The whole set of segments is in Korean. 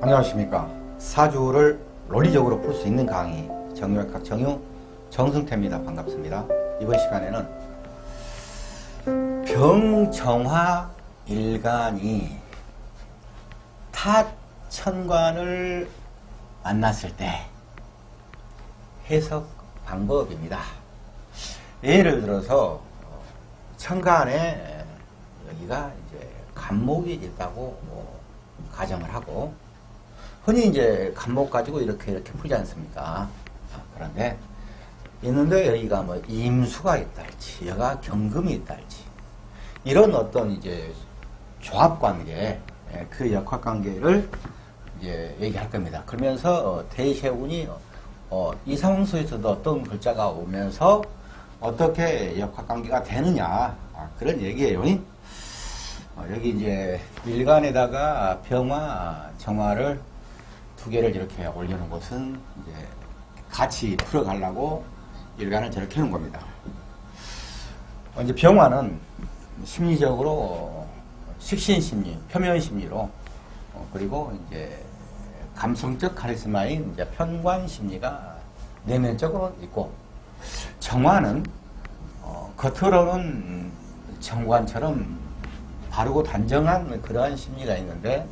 안녕하십니까. 사주를 논리적으로 풀 수 있는 강의 정유학학 정유 정승태입니다. 반갑습니다. 이번 시간에는 병정화 일간이 타 천관을 만났을 때 해석 방법입니다. 예를 들어서 천간에 여기가 이제 간목이 있다고 가정을 하고, 흔히 이제 간목 가지고 이렇게 풀지 않습니까? 그런데 있는데 여기가 뭐 임수가 있다 할지, 여가 경금이 있다 할지, 이런 어떤 이제 조합 관계, 그 역학 관계를 이제 얘기할 겁니다. 그러면서 대세운이 이 상황 속에서도 어떤 글자가 오면서 어떻게 역학 관계가 되느냐, 그런 얘기예요. 여기 이제 일간에다가 병화, 정화를 두 개를 이렇게 올려놓은 것은 이제 같이 풀어가려고 일간을 저렇게 해놓은 겁니다. 이제 병화는 심리적으로 식신심리, 표면심리로, 그리고 이제 감성적 카리스마인 이제 편관심리가 내면적으로 있고, 정화는 겉으로는 정관처럼 바르고 단정한 그러한 심리가 있는데,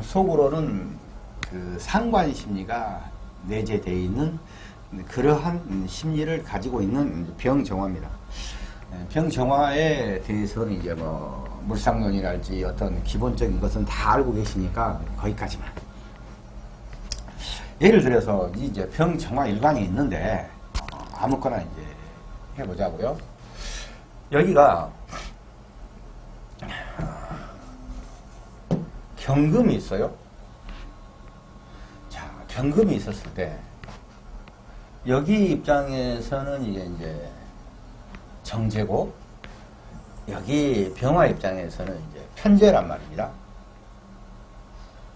속으로는 그 상관 심리가 내재되어 있는 그러한 심리를 가지고 있는 병정화입니다. 병정화에 대해서는 이제 뭐 물상론이랄지 어떤 기본적인 것은 다 알고 계시니까 거기까지만. 예를 들어서 이제 병정화 일간이 있는데 아무거나 이제 해보자고요. 여기가 경금이 있어요. 자, 경금이 있었을 때 여기 입장에서는 이게 이제 정제고, 여기 병화 입장에서는 이제 편제란 말입니다.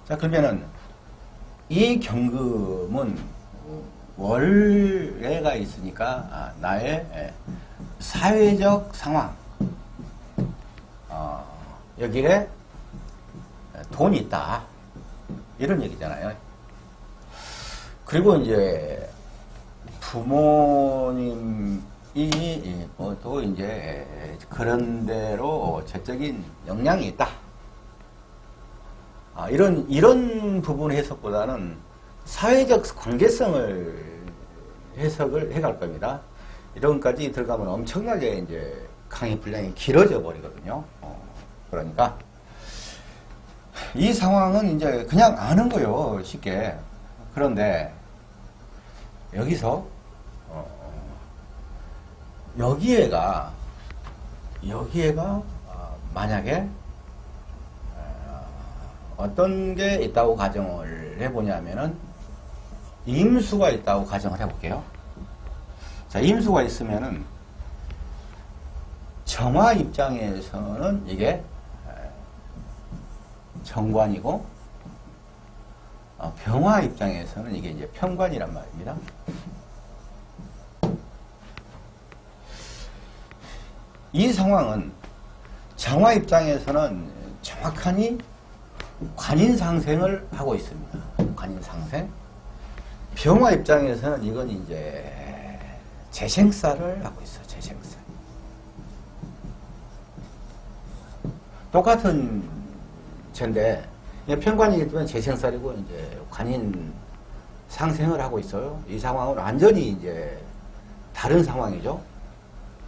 자, 그러면은 이 경금은 월해가 있으니까 나의 사회적 상황, 여기에 돈이 있다, 이런 얘기잖아요. 그리고 이제 부모님이 또 이제 그런 대로 재적인 역량이 있다, 이런 부분 해석보다는 사회적 관계성을 해석을 해갈 겁니다. 이런까지 들어가면 엄청나게 이제 강의 분량이 길어져 버리거든요. 그러니까 이 상황은 이제 그냥 아는 거요, 쉽게. 그런데 여기서 여기에가 만약에 어떤 게 있다고 가정을 해보냐면은 임수가 있다고 가정을 해볼게요. 자, 임수가 있으면은 정화 입장에서는 이게 정관이고, 병화 입장에서는 이게 이제 편관이란 말입니다. 이 상황은 정화 입장에서는 정확하니 관인상생을 하고 있습니다. 관인상생. 병화 입장에서는 이건 이제 재생사를 하고 있어요. 재생사. 똑같은 죄인데 편관이기 때문에 재생살이고 이제 관인 상생을 하고 있어요. 이 상황은 완전히 이제 다른 상황이죠.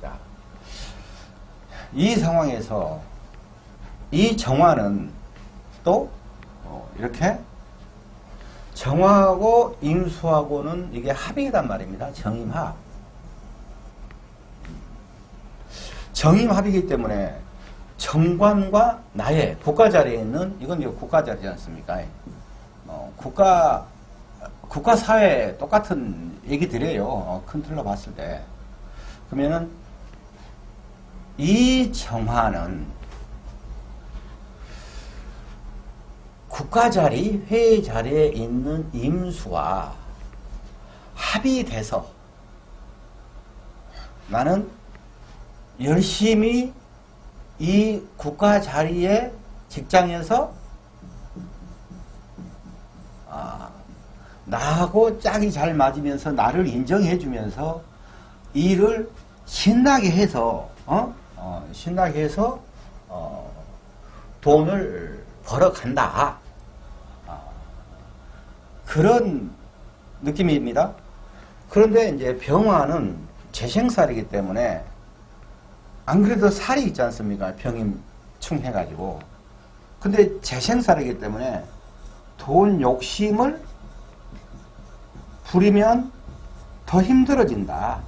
자, 이 상황에서 이 정화는 또 이렇게 정화하고 임수하고는 이게 합이란 말입니다. 정임합. 정임합이기 때문에 정관과 나의 국가 자리에 있는, 이건 이거 국가 자리지 않습니까? 국가 사회 똑같은 얘기들이에요. 큰 틀로 봤을 때. 그러면은 이 정화는 국가 자리, 회의 자리에 있는 임수와 합이 돼서 나는 열심히 이 국가 자리에 직장에서 나하고 짝이 잘 맞으면서 나를 인정해 주면서 일을 신나게 해서 신나게 해서 돈을 벌어간다. 그런 느낌입니다. 그런데 이제 병화는 재생살이기 때문에 안 그래도 살이 있지 않습니까? 병임충해가지고. 근데 재생살이기 때문에 돈 욕심을 부리면 더 힘들어진다.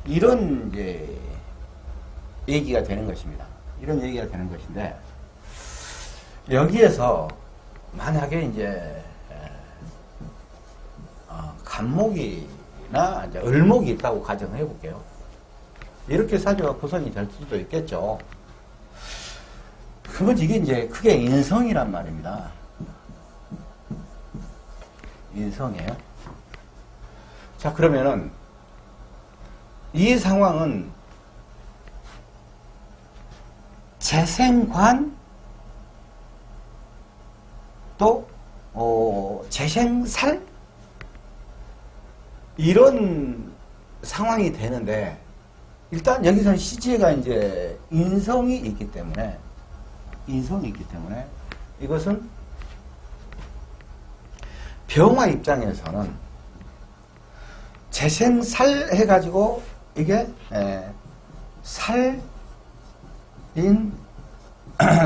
이런 이제 얘기가 되는 것입니다. 이런 얘기가 되는 것인데, 여기에서 만약에 이제 간목이나 이제 을목이 있다고 가정을 해볼게요. 이렇게 사주가 구성이 될 수도 있겠죠. 그건 이게 이제 크게 인성이란 말입니다. 인성이에요. 자, 그러면은 이 상황은 재생관 또 재생살 이런 상황이 되는데, 일단 여기서는 시지가 이제 인성이 있기 때문에 이것은 병화 입장에서는 재생살 해가지고 이게 살인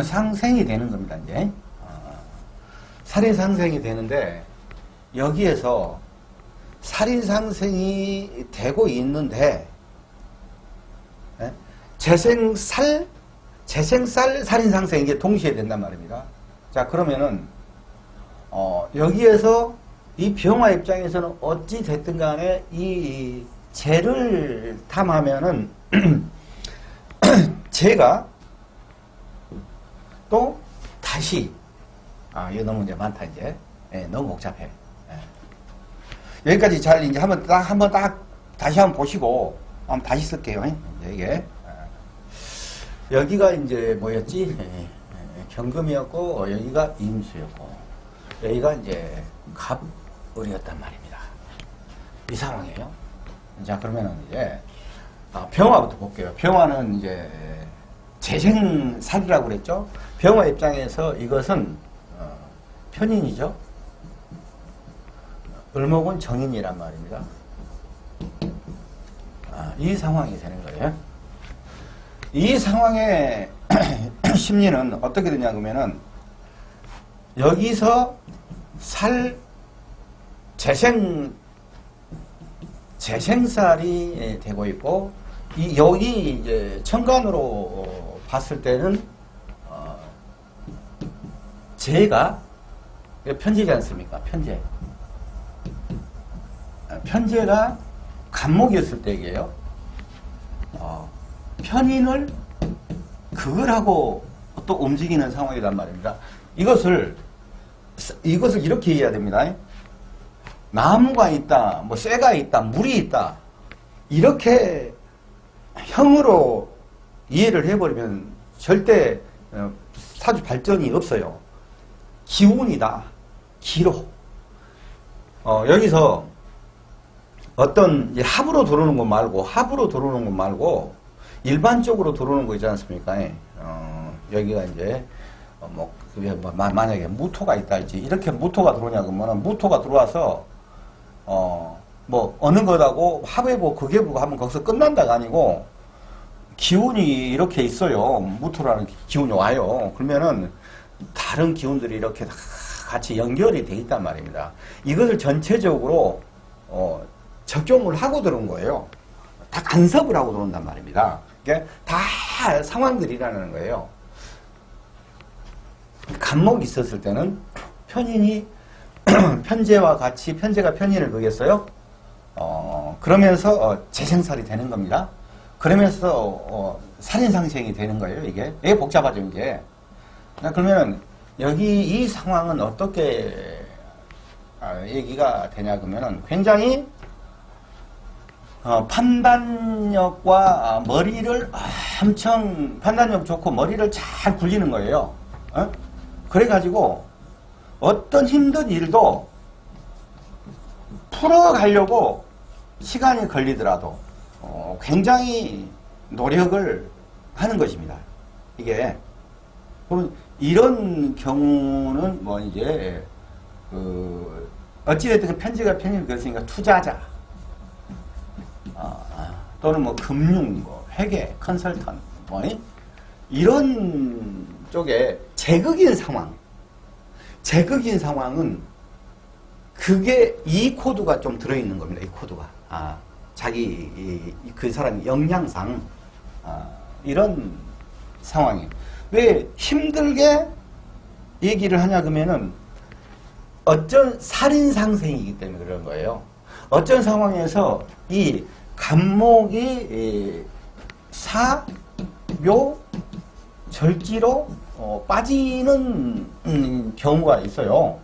상생이 되는 겁니다. 이제 살인 상생이 되는데, 여기에서 살인 상생이 되고 있는데 재생살 살인 상생 이게 동시에 된단 말입니다. 자, 그러면은 여기에서 이 병화 입장에서는 어찌 됐든 간에 이 재를 탐하면은 재가 또 다시 이거 너무 이제 많다. 이제 너무 복잡해. 여기까지 잘 이제 한번 딱 다시 한번 보시고 한번 다시 쓸게요. 이게 여기가 이제 뭐였지? 경금이었고, 여기가 임수였고, 여기가 이제 갑을이었단 말입니다. 이 상황이에요. 자, 그러면은 이제 병화부터 볼게요. 병화는 이제 재생살이라고 그랬죠. 병화 입장에서 이것은 편인이죠. 을목은 정인이란 말입니다. 이 상황이 되는 거예요. 이 상황의 심리는 어떻게 되냐 그러면은, 여기서 재생살이 되고 있고, 여기 이제 천간으로 봤을 때는 재가 편재지 않습니까? 편재가 간목이었을 때 얘기예요. 편인을 그걸 하고 또 움직이는 상황이란 말입니다. 이것을 이렇게 이해해야 됩니다. 나무가 있다, 뭐 쇠가 있다, 물이 있다, 이렇게 형으로 이해를 해버리면 절대 사주 발전이 없어요. 기운이다, 기로. 여기서 어떤 합으로 들어오는 것 말고 일반적으로 들어오는 거 있지 않습니까? 여기가 이제 만약에 무토가 있다 할지, 이렇게 무토가 들어오냐 그러면 무토가 들어와서 뭐 어느 거라고 합해보고 극해보고 하면 거기서 끝난다가 아니고, 기운이 이렇게 있어요. 무토라는 기운이 와요. 그러면은 다른 기운들이 이렇게 다 같이 연결이 돼 있단 말입니다. 이것을 전체적으로 적용을 하고 들어온 거예요. 다 간섭을 하고 들어온단 말입니다. 이게 다 상황들이라는 거예요. 간목이 있었을 때는 편인이 편재와 같이, 편재가 편인을 그겠어요. 그러면서 재생살이 되는 겁니다. 그러면서 살인상생이 되는 거예요. 이게 복잡하죠, 이게. 그러면 여기 이 상황은 어떻게 얘기가 되냐 그러면은, 굉장히 판단력과 머리를 엄청 판단력 좋고 머리를 잘 굴리는 거예요. 그래가지고 어떤 힘든 일도 풀어가려고 시간이 걸리더라도 굉장히 노력을 하는 것입니다. 이게 그럼 이런 경우는 뭐 이제 어찌됐든 편지가 편입이 그랬으니까 투자자 또는 뭐 금융, 뭐 회계, 컨설턴 뭐 이런 쪽에 제극인 상황은 그게 이 코드가 좀 들어있는 겁니다. 이 코드가 자기 그 사람의 역량상 이런 상황이에요. 왜 힘들게 얘기를 하냐 그러면은 어쩐 살인상생이기 때문에 그런 거예요. 어떤 상황에서 이 간목이 사묘 절지로 빠지는 경우가 있어요.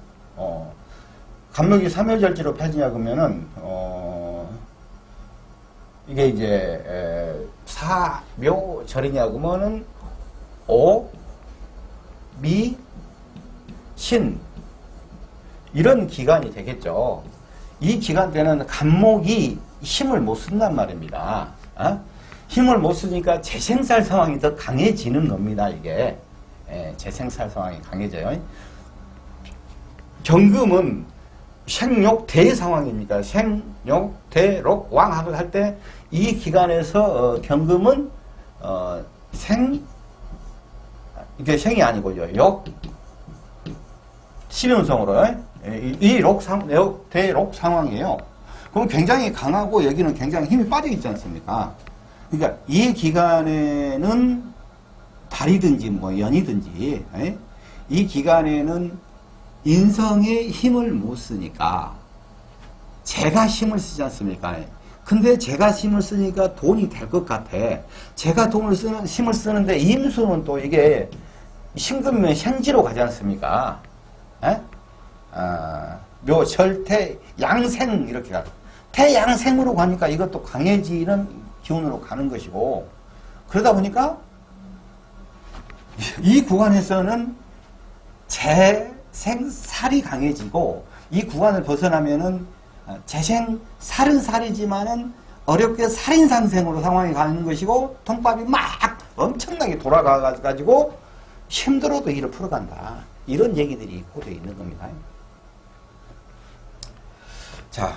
간목이 사묘절지로 빠지냐 그러면은 이게 이제 사묘절이냐 그러면은 오, 미, 신 이런 기간이 되겠죠. 이 기간 때는 간목이 힘을 못 쓴단 말입니다. 힘을 못 쓰니까 재생살 상황이 더 강해지는 겁니다. 이게 재생살 상황이 강해져요. 경금은 생욕대 상황입니까? 생욕대록 왕합을 할 때 이 기간에서 경금은 이게 생이 아니고요. 역 신음성으로 이 대록 상황이에요. 그럼 굉장히 강하고 여기는 굉장히 힘이 빠져 있지 않습니까? 그러니까 이 기간에는 달이든지 뭐 연이든지 이 기간에는 인성의 힘을 못 쓰니까 제가 힘을 쓰지 않습니까? 근데 제가 힘을 쓰니까 돈이 될 것 같아. 제가 힘을 쓰는데 임수는 또 이게 신금면 생지로 가지 않습니까? 묘, 절태, 양생 이렇게 가고 태양생으로 가니까 이것도 강해지는 기운으로 가는 것이고 그러다 보니까 이 구간에서는 재생살이 강해지고 이 구간을 벗어나면은 재생살은 살이지만은 어렵게 살인상생으로 상황이 가는 것이고 통밥이 막 엄청나게 돌아가가지고 힘들어도 일을 풀어간다. 이런 얘기들이 코드에 있는 겁니다. 자,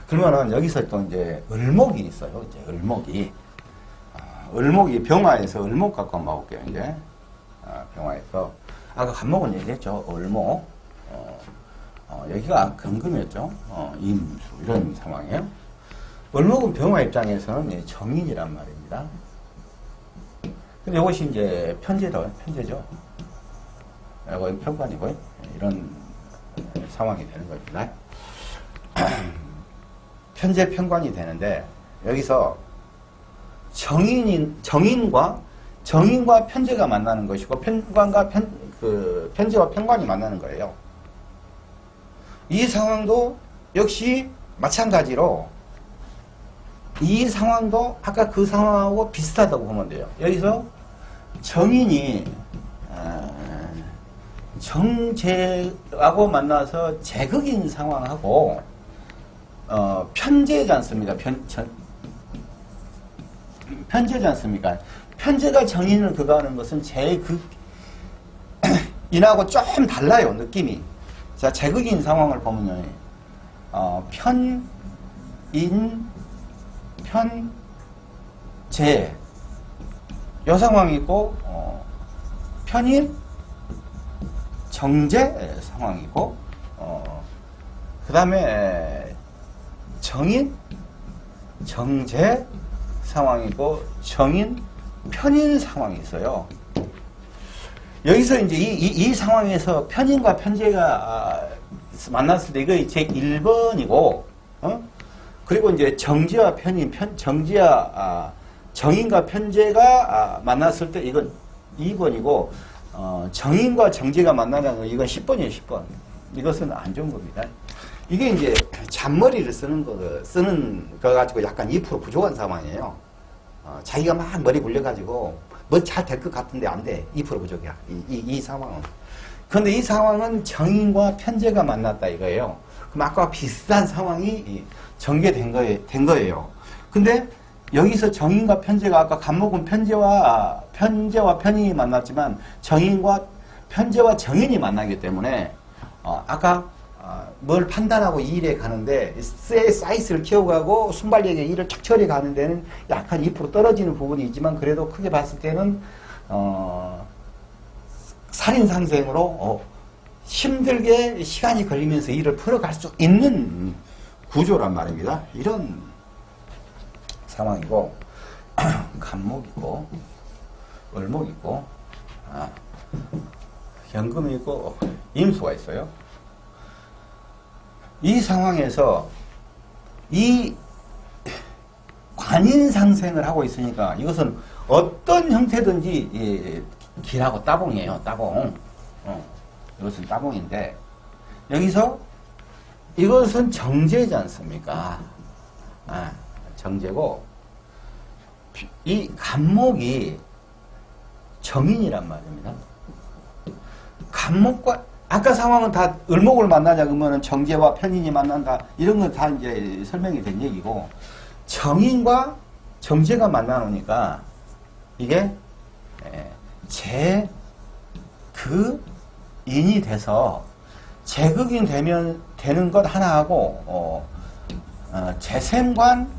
그러면은 여기서 또 이제 을목이 있어요. 이제 을목이. 을목이 병화에서 을목 갖고 한번 봐볼게요. 이제. 병화에서. 아까 간목은 얘기했죠. 을목. 여기가 금금이었죠. 임수. 이런 상황이에요. 을목은 병화 입장에서는 정인이란 말입니다. 근데 이것이 이제 편제죠. 이건 편관이고, 이런 상황이 되는 겁니다. 편제 편관이 되는데, 여기서 정인과 편제가 만나는 것이고, 편관과 편제와 편관이 만나는 거예요. 이 상황도 역시 마찬가지로 이 상황도 아까 그 상황하고 비슷하다고 보면 돼요. 여기서 정인이 정제하고 만나서 제극인 상황하고 편제지 않습니까? 편제지 않습니까? 편제가 정인을 그거 하는 것은 인하고 좀 달라요. 느낌이. 자, 제극인 상황을 보면요. 편인, 편제 요 상황이 있고 편인, 정제 상황이고 그 다음에 정인, 정제 상황이고 정인, 편인 상황이 있어요. 여기서 이제 이 상황에서 편인과 편제가 만났을 때 이거 제 1번이고, 그리고 이제 정지와 편인, 정인과 편제가 만났을 때 이건 2번이고, 정인과 정제가 만나는 건 이건 10번이에요, 10번. 이것은 안 좋은 겁니다. 이게 이제 잔머리를 쓰는 거 가지고 약간 2% 부족한 상황이에요. 자기가 막 머리 굴려가지고 뭐 잘 될 것 같은데 안 돼. 2% 부족이야. 이 상황은. 그런데 이 상황은 정인과 편제가 만났다 이거예요. 그럼 아까 비슷한 상황이 전개된 거예요. 근데 여기서 정인과 편제가 아까 간목은 편제와 편인이 만났지만 정인과 편제와 정인이 만나기 때문에 아까 뭘 판단하고 이 일에 가는데 쇠의 사이즈를 키워가고 순발력의 일을 척 처리해 가는 데는 약간 2% 떨어지는 부분이 있지만 그래도 크게 봤을 때는 살인상생으로 힘들게 시간이 걸리면서 일을 풀어갈 수 있는 구조란 말입니다. 이런 상황이고 간목이고 을목이고 현금이 있고 임수가 있어요. 이 상황에서 이 관인상생을 하고 있으니까 이것은 어떤 형태든지 기라고 따봉이에요. 따봉. 이것은 따봉인데 여기서 이것은 정제지 않습니까? 정제고 이 간목이 정인이란 말입니다. 간목과 아까 상황은 다 을목을 만나자 그러면 정제와 편인이 만난다 이런 건 다 이제 설명이 된 얘기고 정인과 정제가 만나놓으니까 이게 제그인이 돼서 제극인 되는 것 하나하고 재생관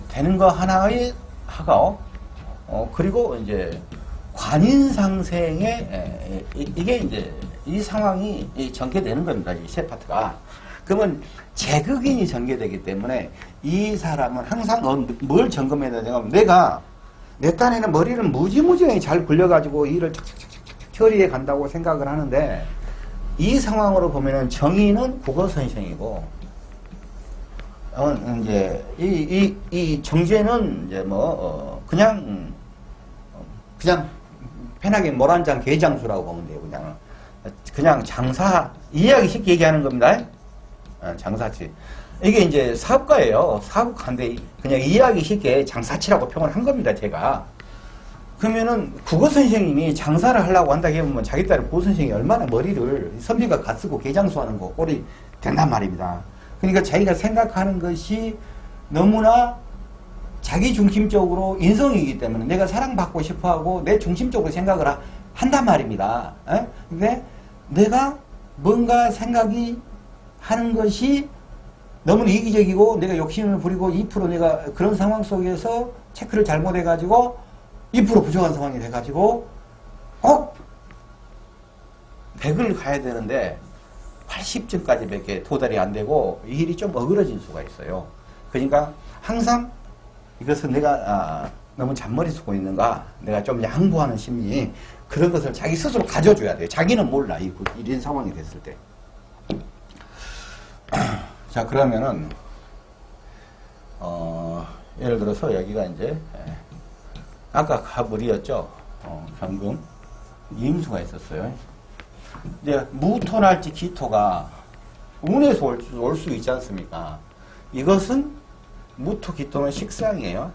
되는 거 하나의 하고 그리고 이제 관인상생의 이게 이제 이 상황이 전개되는 겁니다. 이 세 파트가. 그러면 제극인이 전개되기 때문에 이 사람은 항상 뭘 점검해야 되냐면 내가 내 딴에는 머리를 무지무지하게 잘 굴려가지고 일을 착착착착 처리해 간다고 생각을 하는데 이 상황으로 보면은 정의는 국어선생이고 이제 이 정제는 이제 그냥 편하게 모란장 개장수라고 보면 돼요. 그냥 장사 이해하기 쉽게 얘기하는 겁니다. 장사치. 이게 이제 사업가예요. 사업가인데 그냥 이해하기 쉽게 장사치라고 표현을 한 겁니다. 제가. 그러면은 국어 선생님이 장사를 하려고 한다 해보면 자기 딸 국어 선생님이 얼마나 머리를 선비가 갓 쓰고 개장수하는 거 꼴이 된단 말입니다. 그러니까 자기가 생각하는 것이 너무나 자기 중심적으로 인성이기 때문에 내가 사랑받고 싶어하고 내 중심적으로 생각을 한단 말입니다. 근데 내가 뭔가 생각이 하는 것이 너무 이기적이고 내가 욕심을 부리고 2% 내가 그런 상황 속에서 체크를 잘못해가지고 2% 부족한 상황이 돼가지고 꼭 100을 가야 되는데 80점까지 밖에 도달이 안 되고 이 일이 좀 어그러질 수가 있어요. 그러니까 항상 이것은 내가 너무 잔머리 쓰고 있는가 내가 좀 양보하는 심리 그런 것을 자기 스스로 가져줘야 돼요. 자기는 몰라 이런 상황이 됐을 때. 자 그러면은 예를 들어서 여기가 이제 아까 가불이었죠. 경금 임수가 있었어요. 이제 무토날지 기토가 운에서 올 수 있지 않습니까? 이것은 무토 기토는 식상이에요.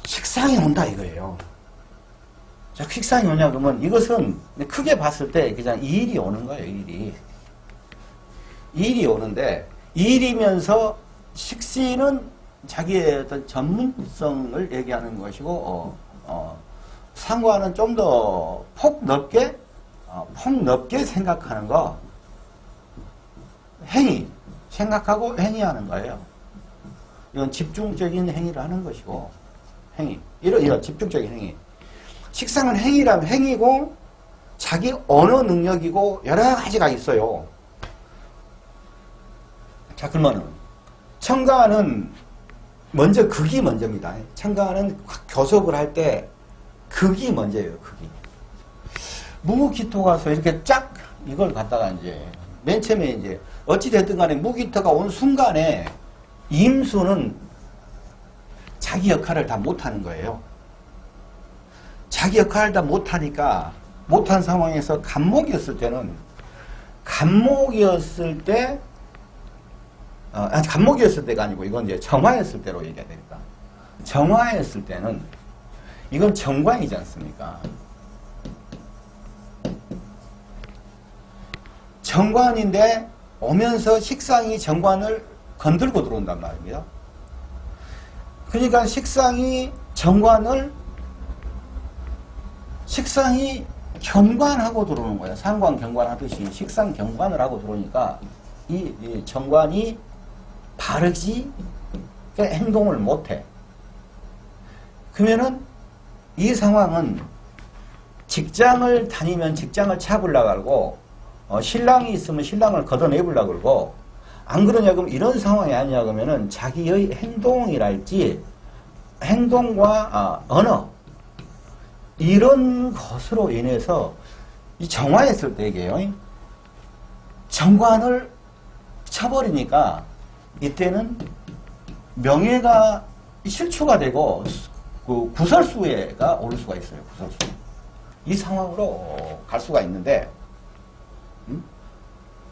식상이 온다 이거예요. 자, 식상이 오냐 그러면 이것은 크게 봤을 때 그냥 일이 오는 거예요. 일이 오는데 일이면서 식신은 자기의 어떤 전문성을 얘기하는 것이고 상관은 좀 더 폭 넓게 생각하는 거 행위 생각하고 행위하는 거예요. 이건 집중적인 행위를 하는 것이고 행위 이런 집중적인 행위 식상은 행위라면 행위고 자기 언어 능력이고 여러 가지가 있어요. 자 그러면은 청가는 먼저 극이 먼저입니다. 청가는 교섭을 할 때 극이 먼저예요. 극이. 무기토 가서 이렇게 쫙 이걸 갖다가 이제 맨 처음에 이제 어찌됐든 간에 무기토가 온 순간에 임수는 자기 역할을 다 못하는 거예요. 자기 역할을 다 못하니까 못한 상황에서 간목이었을 때는 간목이었을 때가 아니고 이건 이제 정화였을 때로 얘기해야 되니까 정화였을 때는 이건 정관이지 않습니까? 정관인데 오면서 식상이 정관을 건들고 들어온단 말입니다. 그러니까 식상이 정관을 식상이 경관하고 들어오는 거예요. 상관 경관하듯이 식상 경관을 하고 들어오니까 이 정관이 바르지 행동을 못해. 그러면은 이 상황은 직장을 다니면 직장을 차불라 그러고 신랑이 있으면 신랑을 걷어내불라 그러고 안 그러냐 그러면 이런 상황이 아니냐 그러면은 자기의 행동이랄지 행동과 언어 이런 것으로 인해서 이 정화했을 때 이게요. 정관을 쳐버리니까 이때는 명예가 실추가 되고 그 구설수혜가 오를 수가 있어요. 구설수. 이 상황으로 갈 수가 있는데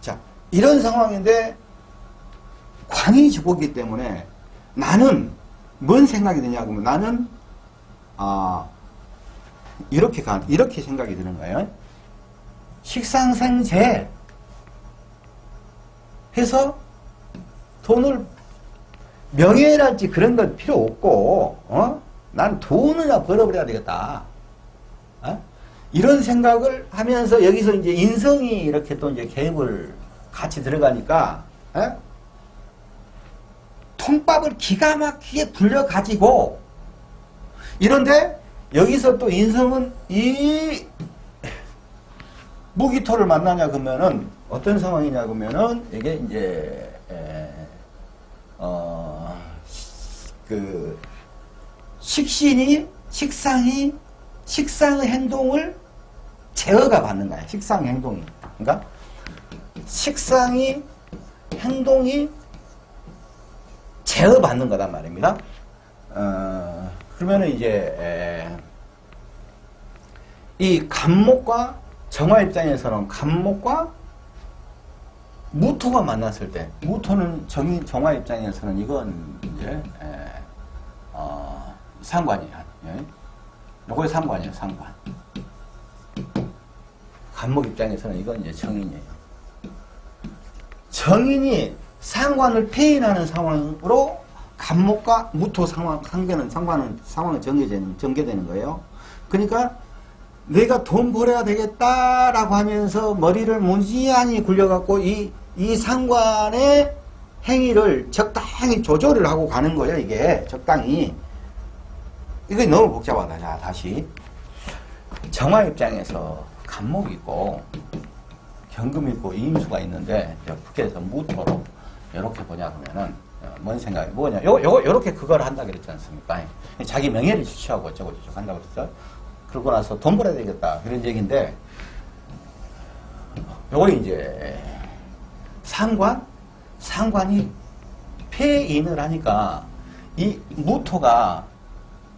자 이런 상황인데 관이 죽었기 때문에 나는 뭔 생각이 드냐 그러면 나는 이렇게 생각이 드는 거예요. 식상생재 해서 돈을 명예랄지 그런 건 필요 없고 난 돈이나 벌어버려야 되겠다. 이런 생각을 하면서 여기서 이제 인성이 이렇게 또 이제 개입을 같이 들어가니까 통밥을 기가 막히게 굴려가지고 이런데 여기서 또 인성은 이 무기토를 만나냐 그러면은 어떤 상황이냐 그러면은 이게 이제 그 식신이 식상의 행동을 제어가 받는 거야. 식상 행동이. 그러니까 식상이 행동이 제어받는 거란 말입니다. 그러면은 이제 이 간목과 정화 입장에서는 간목과 무토가 만났을 때 무토는 정화 입장에서는 이건 이제 상관이야. 요거 상관이에요. 상관. 간목 입장에서는 이건 이제 정인이에요. 정인이 상관을 폐인하는 상황으로 간목과 무토 상관은 전개되는 거예요. 그러니까 내가 돈 벌어야 되겠다라고 하면서 머리를 무지한히 굴려갖고 이 상관의 행위를 적당히 조절을 하고 가는 거예요. 이게 적당히. 이게 너무 복잡하다. 자, 다시. 정화 입장에서 간목이 있고 경금이 있고 임수가 있는데 북에서 무토로 이렇게 보냐 그러면은 뭔 생각이 뭐냐 요렇게 그걸 한다 그랬지 않습니까? 자기 명예를 지취하고 어쩌고 저쩌고 한다 그랬어. 그러고 나서 돈 벌어야 되겠다 그런 얘기인데 요거 이제 상관이 폐인을 하니까 이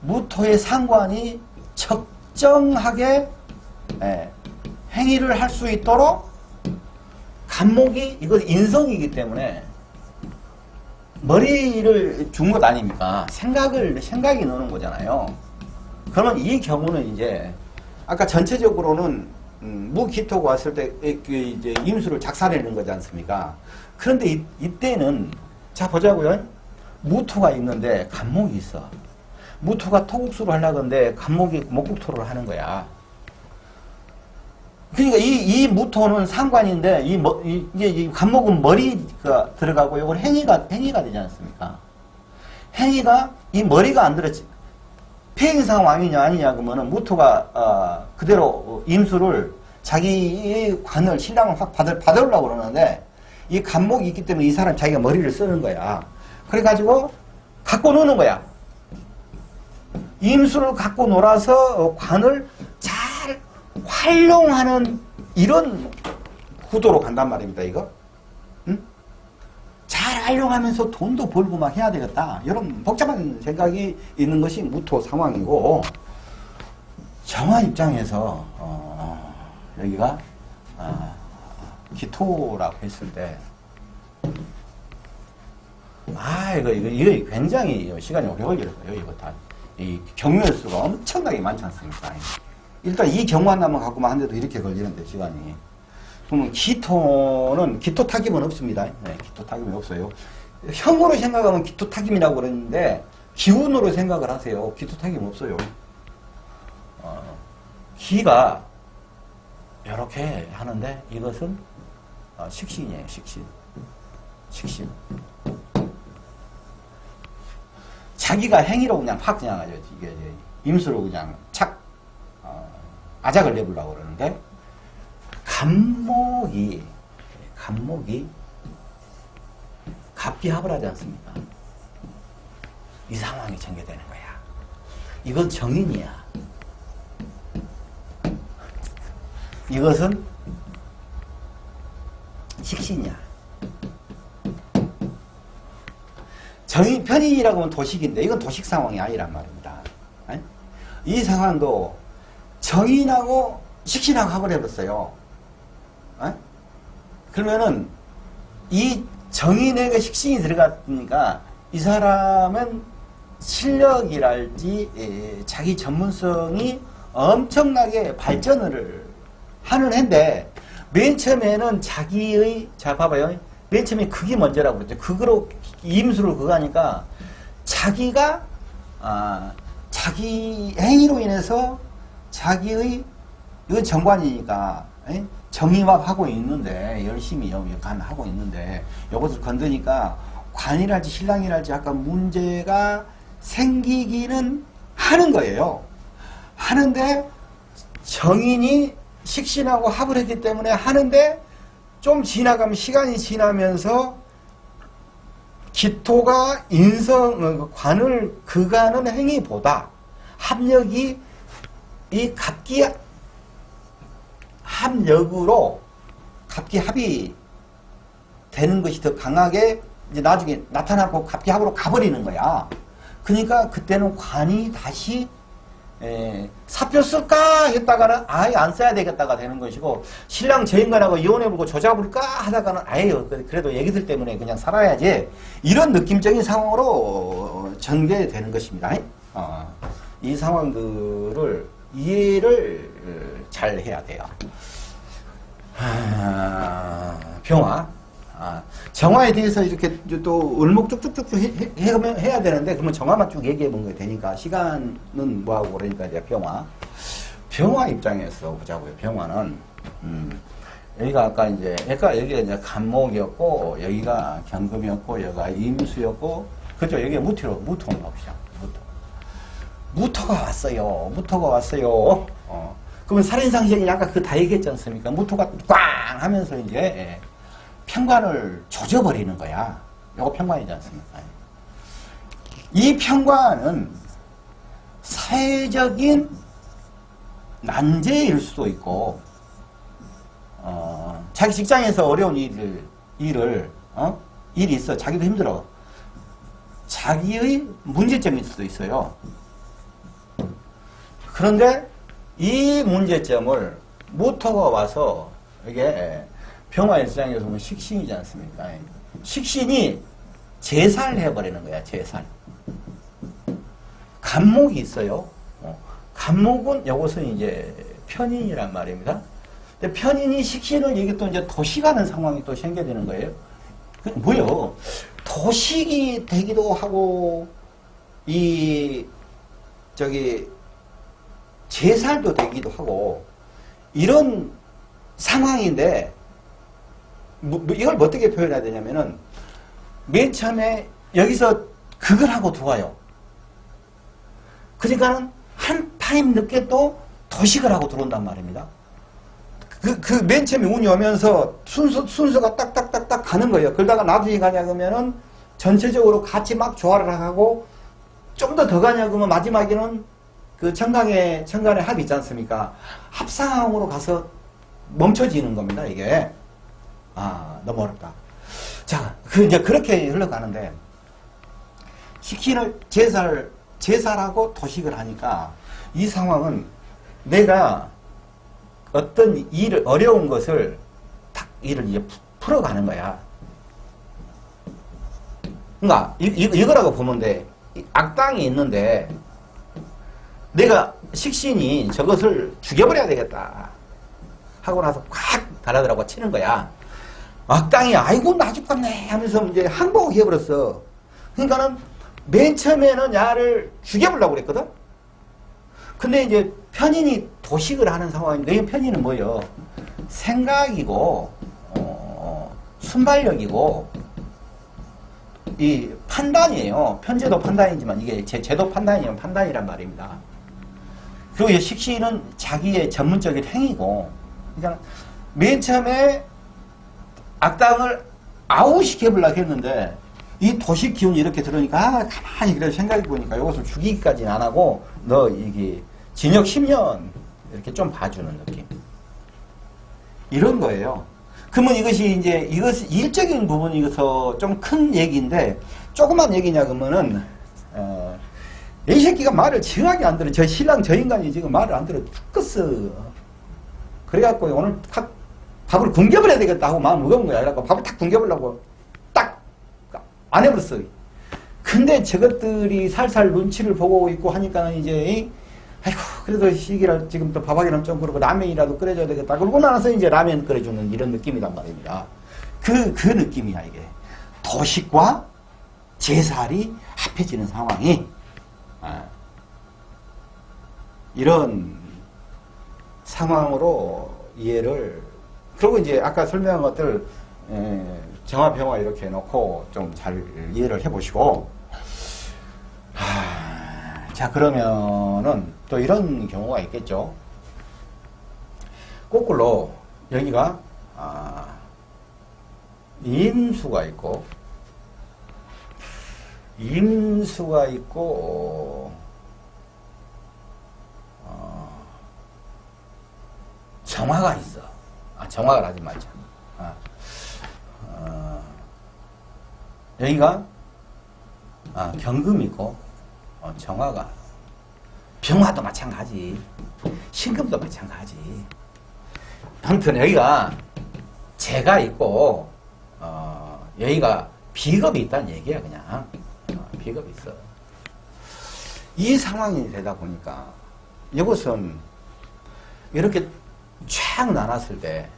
무토의 상관이 적정하게 행위를 할 수 있도록 간목이 이거 인성이기 때문에 머리를 준 것 아닙니까? 생각이 노는 거잖아요. 그러면 이 경우는 이제 아까 전체적으로는 무기토가 왔을 때 이제 임수를 작살내는 거지 않습니까? 그런데 이때는 자 보자고요. 무토가 있는데 간목이 있어. 무토가 토국수를 하려던데 간목이 목국토를 하는 거야. 그러니까 이 무토는 상관인데 이제 간목은 머리가 들어가고 이건 행위가 되지 않습니까? 행위가 이 머리가 안 들었지. 폐행 상황이냐 아니냐 그러면은 무토가 그대로 임수를 자기의 관을 신랑을 확 받으려고 그러는데 이 간목이 있기 때문에 이 사람 자기가 머리를 쓰는 거야. 그래가지고 갖고 노는 거야. 임수를 갖고 놀아서 관을 잘 활용하는 이런 구도로 간단 말입니다. 이거. 응? 잘 활용하면서 돈도 벌고 막 해야 되겠다. 이런 복잡한 생각이 있는 것이 무토 상황이고 정화 입장에서 여기가 기토라고 했을 때 이거 굉장히 시간이 오래 걸려요. 이거 다. 이 경우의 수가 엄청나게 많지 않습니까? 일단 이 경우 하나만 갖고만 하는데도 이렇게 걸리는데 시간이. 그러면 기토 타김은 없습니다. 네, 기토 타김이 없어요. 형으로 생각하면 기토 타김이라고 그러는데 기운으로 생각을 하세요. 기토 타김 없어요. 기가 이렇게 하는데 이것은 식신이에요. 식신. 자기가 행위로 그냥 확 그냥 아주 이게 임수로 그냥 착 아작을 내보려고 그러는데 간목이 갑기합을 하지 않습니까? 이 상황이 전개되는 거야. 이건 정인이야. 이것은 식신이야. 정인, 편인이라고 하면 도식인데 이건 도식 상황이 아니란 말입니다. 이 상황도 정인하고 식신하고 합을 해봤어요. 그러면은 이 정인에게 식신이 들어갔으니까 이 사람은 실력이랄지 자기 전문성이 엄청나게 발전을 하는 해인데 맨 처음에는 자기의 자 봐봐요. 맨 처음에 극이 먼저라고 그랬죠. 극으로 임수를 그거 하니까 자기가 자기 행위로 인해서 자기의 이건 정관이니까 정임합하고 있는데 열심히 하고 있는데 이것을 건드니까 관이랄지 신랑이랄지 약간 문제가 생기기는 하는 거예요. 하는데 정인이 식신하고 합을 했기 때문에 하는데 좀 지나가면 시간이 지나면서 기토가 관을 그가는 행위보다 합력이 이 갑기 합력으로 갑기합이 되는 것이 더 강하게 이제 나중에 나타나고 갑기합으로 가버리는 거야. 그러니까 그때는 관이 다시 사표 쓸까 했다가는 아예 안 써야 되겠다가 되는 것이고 신랑 저 인간하고 이혼해보고 조잡을까 하다가는 아예 그래도 얘기들 때문에 그냥 살아야지 이런 느낌적인 상황으로 전개되는 것입니다. 이 상황들을 이해를 잘 해야 돼요. 병화 정화에 대해서 이렇게 또 을목 쭉쭉쭉 해야 되는데 그러면 정화만 쭉 얘기해 본 게 되니까 시간은 뭐하고 그러니까 이제 병화 입장에서 보자고요. 병화는 여기가 아까 여기가 이제 간목이었고 여기가 경금이었고 여기가 임수였고 그죠? 여기가 무토로 봅시다. 무토가 왔어요. 그러면 살인상식이 아까 그 다 얘기했지 않습니까? 무토가 꽝 하면서 이제 편관을 조져버리는 거야. 이거 편관이지 않습니까? 이 편관은 사회적인 난제일 수도 있고, 자기 직장에서 어려운 일이 있어. 자기도 힘들어. 자기의 문제점일 수도 있어요. 그런데 이 문제점을 모토가 와서 이게 병화 일상에서 보면 식신이지 않습니까? 식신이 제사를 해버리는 거야, 제사. 간목이 있어요. 간목은 이것은 이제 편인이란 말입니다. 근데 편인이 식신을 이게 또 이제 도식하는 상황이 또 생겨지는 거예요. 뭐요? 도식이 되기도 하고, 제살도 되기도 하고, 이런 상황인데, 이걸 어떻게 표현해야 되냐면은, 맨 처음에 여기서 극을 하고 들어와요. 그러니까는 한 타임 늦게 또 도식을 하고 들어온단 말입니다. 맨 처음에 운이 오면서 순서가 딱딱딱딱 가는 거예요. 그러다가 나중에 가냐 그러면은 전체적으로 같이 막 조화를 하고 좀 더 가냐 그러면 마지막에는 그 천간의 합이 있지 않습니까? 합상으로 가서 멈춰지는 겁니다, 이게. 너무 어렵다. 자, 이제 그렇게 흘러가는데, 식신을 제사라고 도식을 하니까, 이 상황은 내가 어떤 어려운 것을 일을 이제 풀어가는 거야. 그러니까, 이거라고 보면 돼. 악당이 있는데, 내가 식신이 저것을 죽여버려야 되겠다. 하고 나서 콱 달아들라고 치는 거야. 악당이 아이고 나 죽겠네 하면서 이제 항복을 해버렸어. 그러니까는 맨 처음에는 야를 죽여보려고 그랬거든. 근데 이제 편인이 도식을 하는 상황인데, 편인은 뭐예요? 생각이고 순발력이고 이 판단이에요. 편제도 판단이지만 이게 제도 판단이면 판단이란 말입니다. 그리고 식신은 자기의 전문적인 행위고, 그러니까 맨 처음에 악당을 아웃시켜보려고 했는데 이 도식 기운이 이렇게 들으니까 가만히 그래서 생각해 보니까 이것을 죽이기까지는 안 하고 너 이게 징역 10년 이렇게 좀 봐주는 느낌, 이런 거예요. 그러면 이것이 이제 일적인 부분이어서 좀 큰 얘기인데, 조그만 얘기냐 그러면은 이 새끼가 말을 정확히 안 들어. 저 신랑 저 인간이 지금 말을 안 들어 죽겠어. 그래갖고 오늘 탁 밥을 굶겨버려야 되겠다 하고 마음 무거운 거야. 그래갖고 밥을 탁 굶겨보려고 딱 안 해버렸어. 근데 저것들이 살살 눈치를 보고 있고 하니까는 이제 아이고 그래도 시기를 지금 또 밥하기는 좀 그렇고 라면이라도 끓여줘야 되겠다. 그러고 나서 이제 라면 끓여주는 이런 느낌이란 말입니다. 그 느낌이야 이게. 도식과 제살이 합해지는 상황이 이런 상황으로 이해를. 그리고 이제 아까 설명한 것들 정화 병화 이렇게 해놓고 좀 잘 이해를 해보시고. 자, 그러면은 또 이런 경우가 있겠죠. 거꾸로 여기가 임수가 있고 정화가 있어. 정화를 하지 말자. 여기가 경금이 있고 정화가. 병화도 마찬가지, 신금도 마찬가지. 아무튼 여기가 재가 있고 여기가 비겁이 있다는 얘기야. 그냥 비겁이 있어. 이 상황이 되다 보니까 이것은 이렇게 쫙 나눴을 때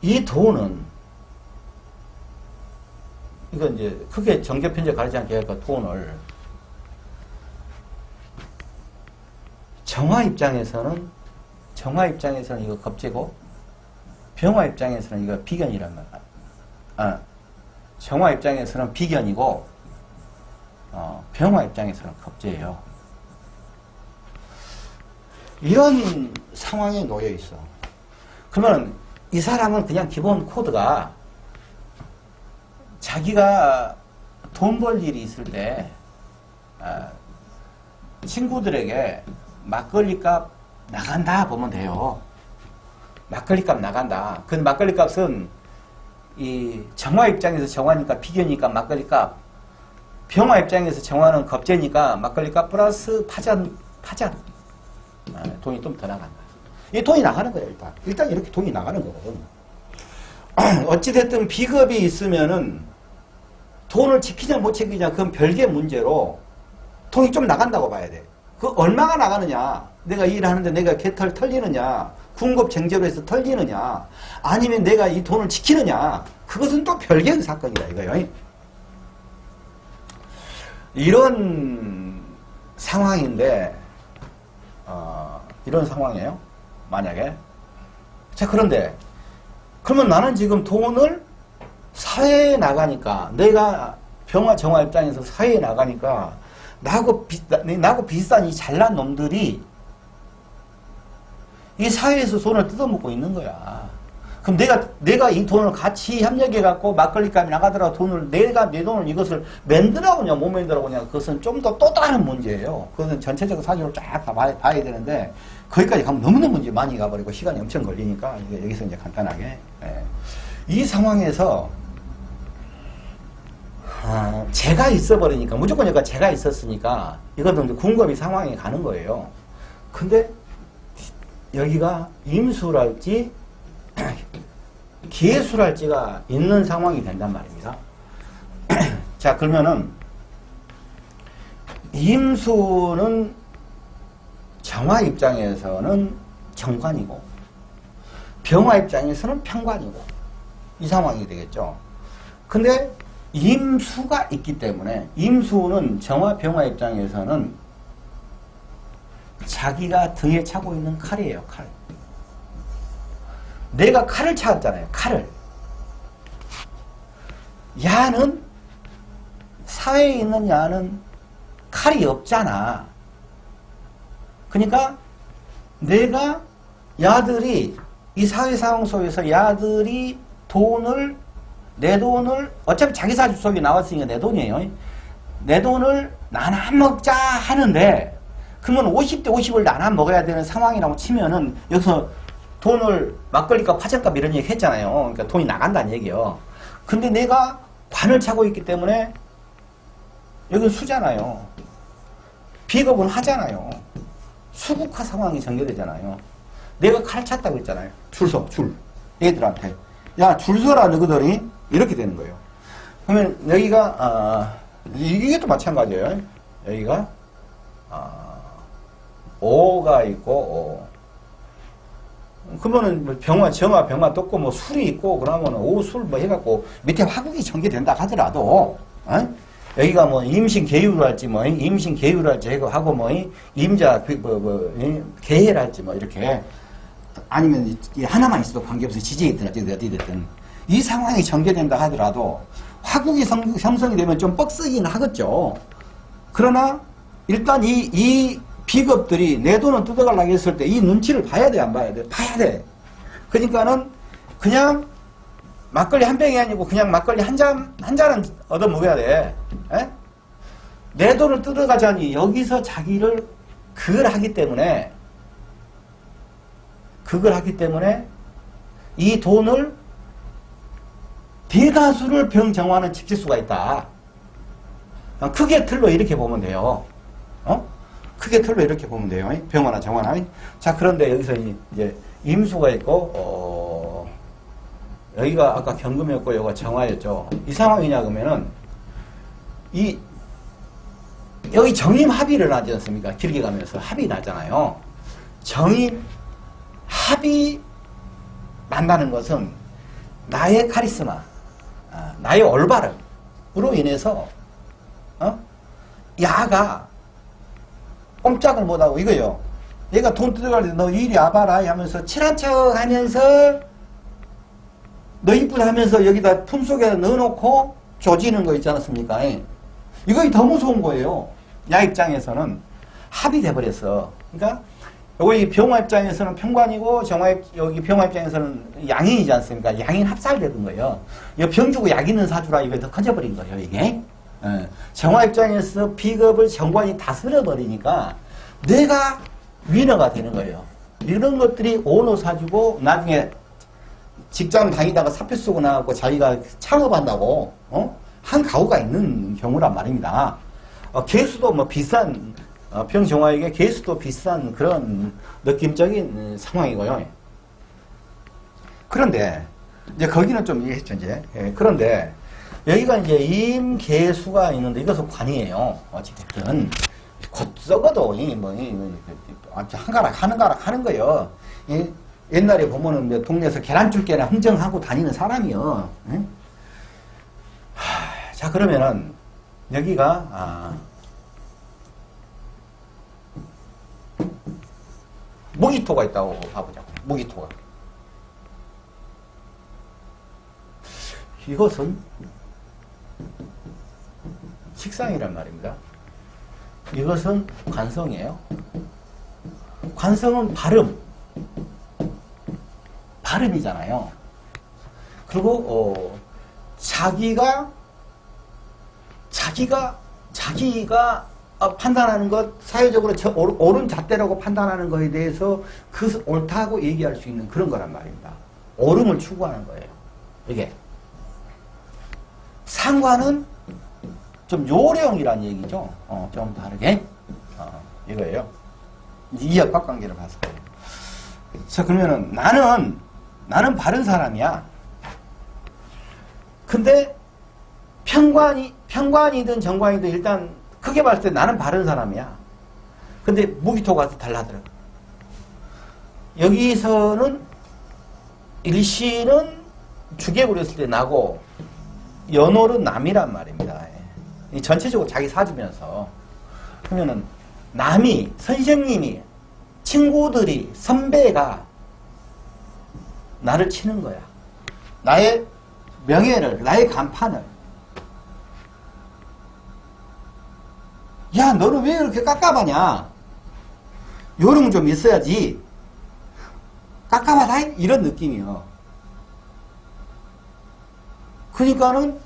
이 돈은, 이건 이제 크게 정제편제 가리지 않게 하니까 돈을 정화 입장에서는 이거 겁재고, 병화 입장에서는 이거 비견이란 말이야. 정화 입장에서는 비견이고 병화 입장에서는 겁재예요. 이런 상황에 놓여 있어. 그러면 이 사람은 그냥 기본 코드가 자기가 돈 벌 일이 있을 때 친구들에게 막걸리 값 나간다 보면 돼요. 막걸리 값 나간다. 그 막걸리 값은 이 정화 입장에서 정화니까 비교니까 막걸리 값, 병화 입장에서 정화는 겁재니까 막걸리 값 플러스 파전 돈이 좀 더 나간다. 이 돈이 나가는 거예요. 일단 이렇게 돈이 나가는 거거든. 어찌됐든 비겁이 있으면은 돈을 지키냐 못 지키냐 그건 별개의 문제로 돈이 좀 나간다고 봐야 돼. 그 얼마가 나가느냐, 내가 일하는데 내가 개털 털리느냐, 궁급 쟁제로 해서 털리느냐, 아니면 내가 이 돈을 지키느냐, 그것은 또 별개의 사건이다 이거요. 이런 상황인데 이런 상황이에요. 만약에. 자, 그런데 그러면 나는 지금 돈을 사회에 나가니까, 내가 병화 정화 입장에서 사회에 나가니까 나하고 비슷한 이 잘난 놈들이 이 사회에서 돈을 뜯어먹고 있는 거야. 그럼 내가 이 돈을 같이 협력해 갖고 막걸리 값이 나가더라도 돈을 내 돈을 이것을 만들어오냐 못 만들어오냐, 그것은 좀 더 또 다른 문제예요. 그것은 전체적인 사주를 쫙 다 봐야 되는데 거기까지 가면 너무너무 이제 많이 가버리고 시간이 엄청 걸리니까 여기서 이제 간단하게 이 상황에서 재가 있어버리니까, 무조건 여기가 재가 있었으니까 이것도 이제 궁금이 상황에 가는 거예요. 근데 여기가 임수랄지 기해수랄지가 있는 상황이 된단 말입니다. 자, 그러면은 임수는 정화 입장에서는 정관이고 병화 입장에서는 편관이고 이 상황이 되겠죠. 근데 임수가 있기 때문에 임수는 정화 병화 입장에서는 자기가 등에 차고 있는 칼이에요. 칼. 내가 칼을 찾았잖아요. 칼을. 야는 사회에 있는 야는 칼이 없잖아. 그러니까 내가 야들이 이 사회 상황 속에서 야들이 내 돈을 어차피 자기 사주 속에 나왔으니까 내 돈이에요. 내 돈을 나눠 먹자 하는데 그러면 50대 50을 나눠 먹어야 되는 상황이라고 치면은 여기서 돈을 막걸리값 화장값 이런 얘기 했잖아요. 그러니까 돈이 나간다는 얘기예요. 근데 내가 관을 차고 있기 때문에 여기는 수잖아요. 비겁은 하잖아요. 수국화 상황이 전개되잖아요. 내가 칼 찼다고 했잖아요. 줄 서, 줄. 얘들한테. 야, 줄 서라, 너희들이. 이렇게 되는 거예요. 그러면 여기가, 이게 또 마찬가지예요. 여기가, 5가 있고, 그러면은 뭐 병화, 정화, 병화 떴고, 뭐 술이 있고, 그러면 5, 술 뭐 해갖고 밑에 화국이 전개된다 하더라도, 여기가 뭐 임신 계유를 할지 뭐 임신 계유를 할지 하고 뭐 임자 계해를 할지 뭐 이렇게 아니면 하나만 있어도 관계없이 지지했든 어디 됐든 이 상황이 전개된다 하더라도 화국이 형성이 되면 좀 뻑쓰긴 하겠죠. 그러나 일단 이 비겁들이 내 돈을 뜯어가려고 했을 때 이 눈치를 봐야 돼, 안 봐야 돼? 봐야 돼. 그러니까는 그냥 막걸리 한 병이 아니고 그냥 막걸리 한 잔은 얻어 먹어야 돼. 에? 내 돈을 뜯어가자니 여기서 자기를 그걸 하기 때문에 이 돈을 대다수를 병정화는 지킬 수가 있다. 크게 틀로 이렇게 보면 돼요. 크게 틀로 이렇게 보면 돼요. 병화나 정화나. 자, 그런데 여기서 이제 임수가 있고, 여기가 아까 경금이었고, 여기가 정화였죠. 이 상황이냐, 그러면은, 여기 정임 합이 일어나지 않습니까? 길게 가면서 합이 나잖아요. 정임 합이 난다는 것은 나의 카리스마, 나의 올바름으로 인해서, 야가 꼼짝을 못하고 이거요. 얘가 돈 뜯어갈 때 너 이리 와봐라 하면서 칠한 척 하면서 너 이쁘다 하면서 여기다 품속에 넣어놓고 조지는 거 있지 않습니까? 이거 더 무서운 거예요. 야 입장에서는 합이 돼버렸어. 그러니까 여기 병화 입장에서는 편관이고 여기 병화 입장에서는 양인이지 않습니까? 양인 합살되는 거예요. 이거 병주고 약 있는 사주라 이거 더 커져버린 거예요. 이게. 정화 입장에서 비겁을 정관이 다 쓸어버리니까 내가 위너가 되는 거예요. 이런 것들이 오노 사주고 나중에 직장 다니다가 사표 쓰고 나가고 자기가 창업한다고 한 가구가 있는 경우란 말입니다. 개수도 뭐 비싼 병정화에게 개수도 비싼 그런 느낌적인 상황이고요. 그런데 이제 거기는 좀 이해했죠 이제. 그런데 여기가 이제 임계수가 있는데 이것은 관이에요. 어찌됐든 곧 썩어도 한가락 하는 거예요. 옛날에 보면은 동네에서 계란줄기나 흥정하고 다니는 사람이요. 자, 그러면은 여기가 무기토가 있다고 봐보자고. 무기토가. 이것은 식상이란 말입니다. 이것은 관성이에요. 관성은 발음이잖아요. 그리고 자기가 판단하는 것, 사회적으로 옳은 잣대라고 판단하는 것에 대해서 그 옳다고 얘기할 수 있는 그런 거란 말입니다. 옳음을 추구하는 거예요. 이게 상관은 좀 요령이란 얘기죠. 좀 다르게 이거예요. 이역박관계를 봐서. 자, 그러면은 나는 바른 사람이야. 근데 편관이든 정관이든 일단 크게 봤을 때 나는 바른 사람이야. 근데 무기토가 와서 달라더라고. 여기서는 일시는 주객으로 했을 때 나고 연월은 남이란 말입니다. 이 전체적으로 자기 사주면서 그러면은 남이 선생님이 친구들이 선배가 나를 치는 거야. 나의 명예를 나의 간판을 야 너는 왜 이렇게 깝깝하냐 요령은 좀 있어야지 깝깝하다 이런 느낌이요. 그러니까는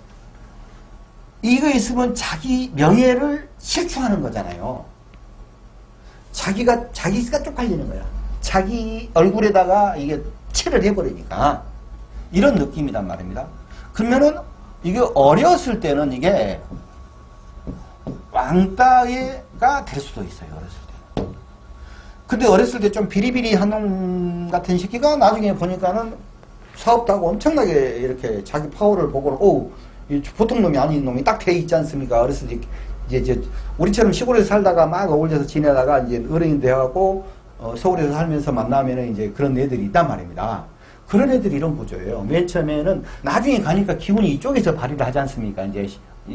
이거 있으면 자기 명예를 실추하는 거잖아요. 자기가 쪽팔리는 거야. 자기 얼굴에다가 이게 칠을 해버리니까 이런 느낌이란 말입니다. 그러면은 이게 어렸을 때는 이게 왕따가 될 수도 있어요. 어렸을 때. 근데 어렸을 때 좀 비리비리한 놈 같은 새끼가 나중에 보니까는 사업도 하고 엄청나게 이렇게 자기 파워를 보고 오 보통 놈이 아닌 놈이 딱 돼 있지 않습니까? 어렸을 때 이제 우리처럼 시골에서 살다가 막 어울려서 지내다가 이제 어른이 돼갖고 서울에서 살면서 만나면은 이제 그런 애들이 있단 말입니다. 그런 애들이 이런 구조예요. 맨 처음에는 나중에 가니까 기운이 이쪽에서 발휘를 하지 않습니까? 이제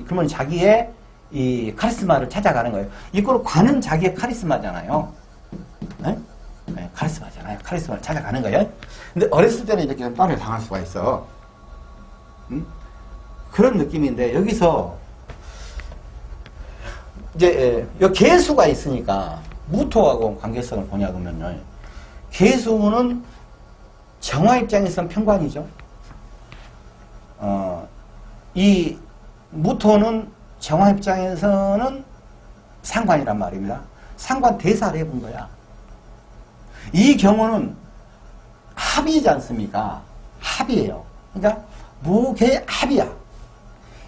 그러면 자기의 이 카리스마를 찾아가는 거예요. 이걸 관은 자기의 카리스마잖아요. 네? 네, 카리스마잖아요. 카리스마를 찾아가는 거예요. 근데 어렸을 때는 이렇게 빨을 당할 수가 있어. 그런 느낌인데 여기서 이제 개수가 있으니까 무토하고 관계성을 보냐 그러면요. 개수는 정화 입장에서는 편관이죠. 이 무토는 정화 입장에서는 상관이란 말입니다. 상관 대사를 해본 거야. 이 경우는 합이지 않습니까? 합이에요. 그러니까 무계합이야.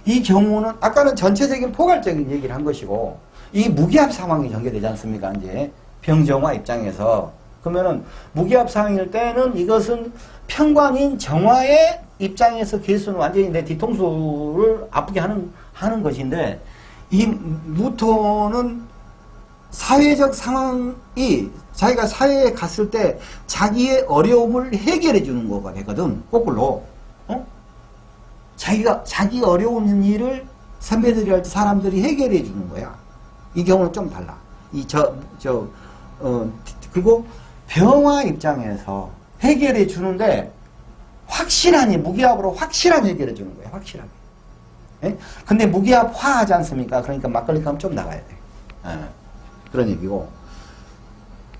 이 경우는 아까는 전체적인 포괄적인 얘기를 한 것이고 이 무기합 상황이 전개되지 않습니까? 이제 병정화 입장에서 그러면은 무기합 상황일 때는 이것은 편관인 정화의 입장에서 개수는 완전히 내 뒤통수를 아프게 하는 것인데 이 무토는 사회적 상황이 자기가 사회에 갔을 때 자기의 어려움을 해결해 주는 거가 되거든. 거꾸로. 자기 어려운 일을 선배들이 할 때 사람들이 해결해 주는 거야. 이 경우는 좀 달라. 그리고 병화 입장에서 해결해 주는데 확실하니 무기합으로 확실하게 해결해 주는 거야. 확실하게. 예? 근데 무기합 화하지 않습니까? 그러니까 막걸리 가면 좀 나가야 돼. 예. 그런 얘기고.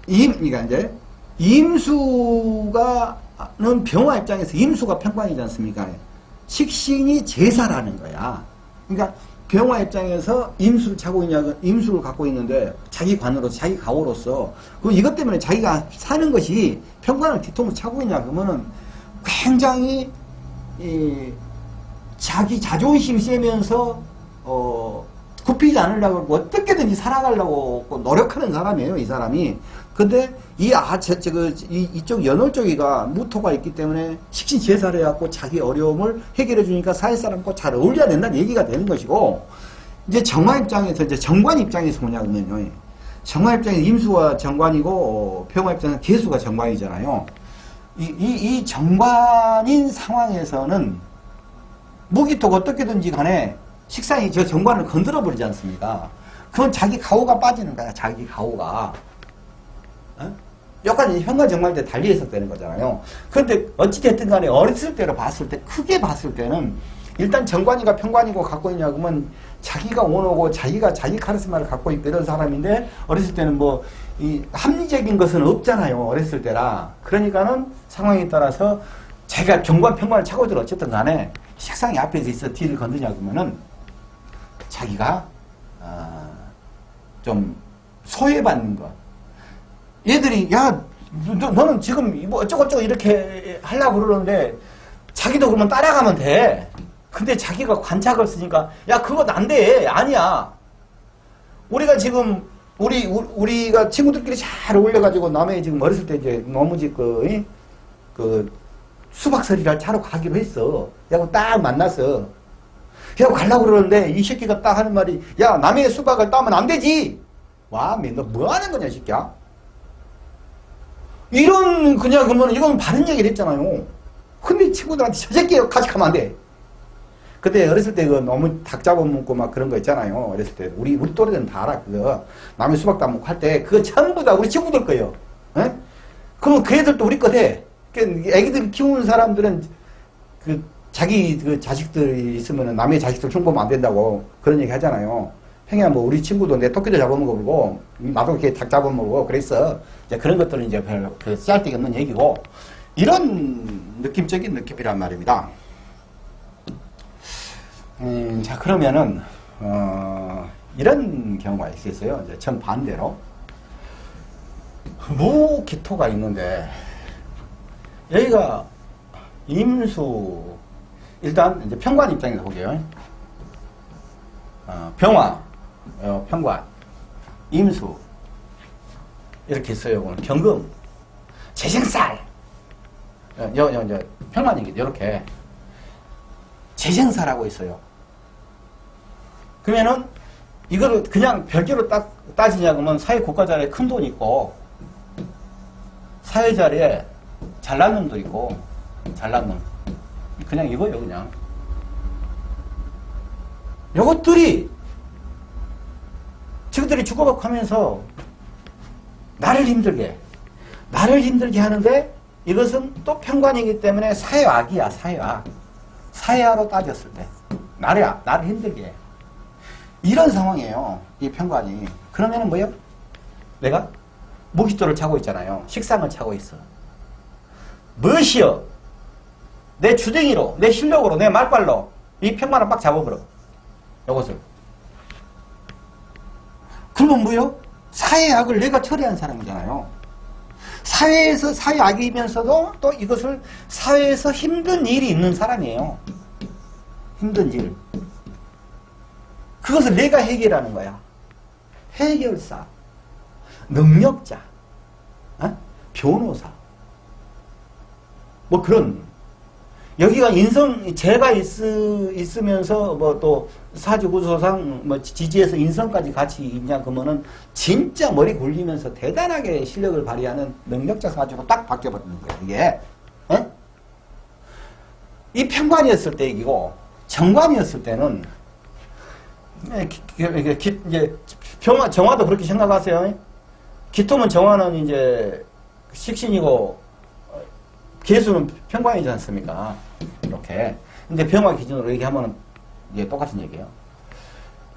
그러니까 이제 임수가는 병화 입장에서 임수가 편관이지 않습니까? 식신이 제사라는 거야. 그러니까 병화 입장에서 임수를 차고 임수를 갖고 있는데 자기 관으로서 자기 가오로서 그럼 이것 때문에 자기가 사는 것이 편관을 뒤통수 차고 있냐 그러면은 굉장히 자기 자존심이 세면서 굽히지 않으려고 어떻게든지 살아가려고 노력하는 사람이에요. 이 사람이. 근데 이쪽 연월 쪽이가 무토가 있기 때문에 식신 제사를 해갖고 자기 어려움을 해결해 주니까 사회 사람과 잘 어울려야 된다는 얘기가 되는 것이고 이제 정화 입장에서 이제 정관 입장에서 뭐냐면요. 정화 입장에서 임수가 정관이고 병화 입장에서 개수가 정관이잖아요. 이 정관인 상황에서는 무기토가 어떻게든지 간에 식상이 저 정관을 건드려 버리지 않습니까? 그건 자기 가오가 빠지는 거야. 자기 가오가. 여기까지 현관 정말 때 달리 해석되는 거잖아요. 그런데 어찌됐든 간에 어렸을 때로 봤을 때 크게 봤을 때는 일단 정관이가 편관이고 갖고 있냐 그러면 자기가 원하고 자기가 자기 카리스마를 갖고 있고 이런 사람인데 어렸을 때는 뭐 이 합리적인 것은 없잖아요. 어렸을 때라. 그러니까는 상황에 따라서 자기가 정관 편관을 차고 들어 어쨌든 간에 식상이 앞에서 있어 뒤를 건드냐 그러면은 자기가 좀 소외받는 것. 얘들이 야 너는 지금 뭐 어쩌고저쩌고 이렇게 하려고 그러는데 자기도 그러면 따라가면 돼. 근데 자기가 관착을 쓰니까 야 그건 안 돼. 아니야. 우리가 지금 우리가 친구들끼리 잘 어울려가지고 남해 지금 어렸을 때 이제 너무집 그 수박서리를 차로 가기로 했어. 그래갖고 딱 만났어. 그래갖고 가려고 그러는데 이 새끼가 딱 하는 말이 야 남의 수박을 따면 안 되지. 와, 너 뭐 하는 거냐, 새끼야? 이런, 그냥, 그러면, 이건 바른 얘기를 했잖아요. 근데 친구들한테 저 새끼 같이 가면 안 돼. 그때 어렸을 때 그 너무 닭 잡아먹고 막 그런 거 있잖아요. 어렸을 때. 우리 또래들은 다 알아, 그거. 남의 수박 따먹고 할 때, 그거 전부 다 우리 친구들 거예요. 에? 그러면 그 애들도 우리 거 돼. 애기들 키우는 사람들은 자기 자식들 있으면 남의 자식들 흉보면 안 된다고 그런 얘기 하잖아요. 형이야, 뭐, 우리 친구도 내 토끼도 잡아먹어보고, 나도 이렇게 닭 잡아먹고, 그랬어. 이제 그런 것들은 이제 별, 쓰잘데기 없는 얘기고, 이런 느낌적인 느낌이란 말입니다. 자, 그러면은, 이런 경우가 있겠어요. 이제 정반대로. 무기토가 있는데, 여기가 임수, 일단 이제 평관 입장에서 볼게요. 병화, 평관, 임수, 이렇게 있어요. 오늘 경금, 재생살, 이제 평관이기 이렇게 재생살하고 있어요. 그러면은 이거를 그냥 별개로 딱 따지냐 그러면 사회 고가 자리에 큰 돈 있고 사회 자리에 잘난 놈도 있고 잘난 놈 그냥 이거예요. 그냥 요것들이 저것들이 주고받고 하면서 나를 힘들게 하는데 이것은 또 평관이기 때문에 사회악이야. 사회화로 따졌을 때 나를 힘들게 해. 이런 상황이에요. 이 평관이. 그러면은 뭐예요? 내가 무기토를 차고 있잖아요. 식상을 차고 있어. 무엇이여? 내 주댕이로, 내 실력으로, 내 말발로 이 평관을 막 잡아버려. 요것을. 그러면 뭐요? 사회악을 내가 처리한 사람이잖아요. 사회에서 사회악이면서도 또 이것을 사회에서 힘든 일이 있는 사람이에요. 힘든 일. 그것을 내가 해결하는 거야. 해결사, 능력자, 변호사. 뭐 그런. 여기가 죄가 있으면서 뭐 또 사주구조상 뭐 지지에서 인성까지 같이 있냐 그러면은 진짜 머리 굴리면서 대단하게 실력을 발휘하는 능력자 사주로 딱 바뀌어버리는 거예요. 이게. 이 평관이었을 때 이기고 정관이었을 때는 이제 정화도 그렇게 생각하세요. 기토면 정화는 이제 식신이고 개수는 평관이지 않습니까? 이렇게. 근데 병화 기준으로 얘기하면 이제 똑같은 얘기예요.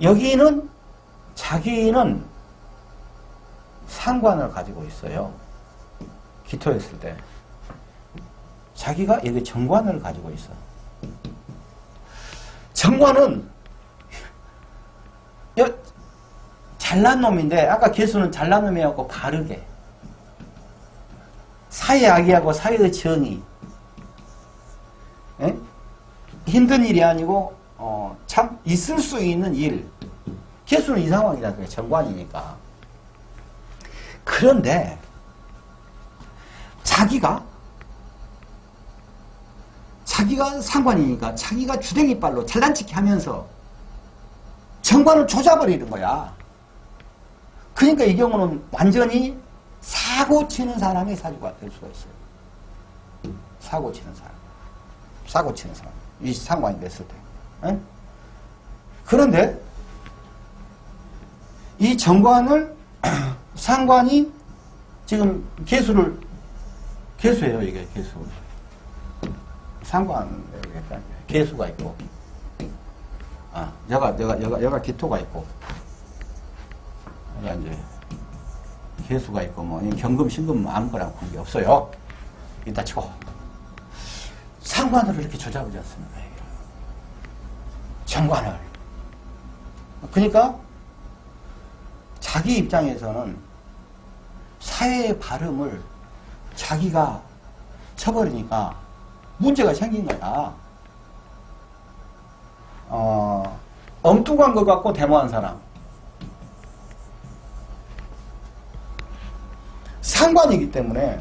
여기는 자기는 상관을 가지고 있어요. 기토였을 때. 자기가 여기 정관을 가지고 있어. 정관은 잘난 놈인데 아까 개수는 잘난 놈이었고 바르게 사회악의하고 사회의 정의 힘든 일이 아니고 참 있을 수 있는 일. 개수는 이 상황이라서 정관이니까. 그런데 자기가 상관이니까 자기가 주댕이빨로 잘난치기 하면서 정관을 조져버리는 거야. 그러니까 이 경우는 완전히 사고 치는 사람이 사주가 될 수가 있어요. 사고 치는 사람. 이 상관이 됐을 때. 그런데 이 정관을 상관이 지금 개수예요. 이게 개수. 상관 개수가 있고, 여가 기토가 있고, 여가 이제 개수가 있고, 뭐 경금, 신금 아무거나 관계 없어요. 이따 치고 상관을 이렇게 조잡지 않습니까? 정관을. 그러니까 자기 입장에서는 사회의 발음을 자기가 쳐버리니까 문제가 생긴 거야. 엉뚱한 것 같고 데모한 사람. 상관이기 때문에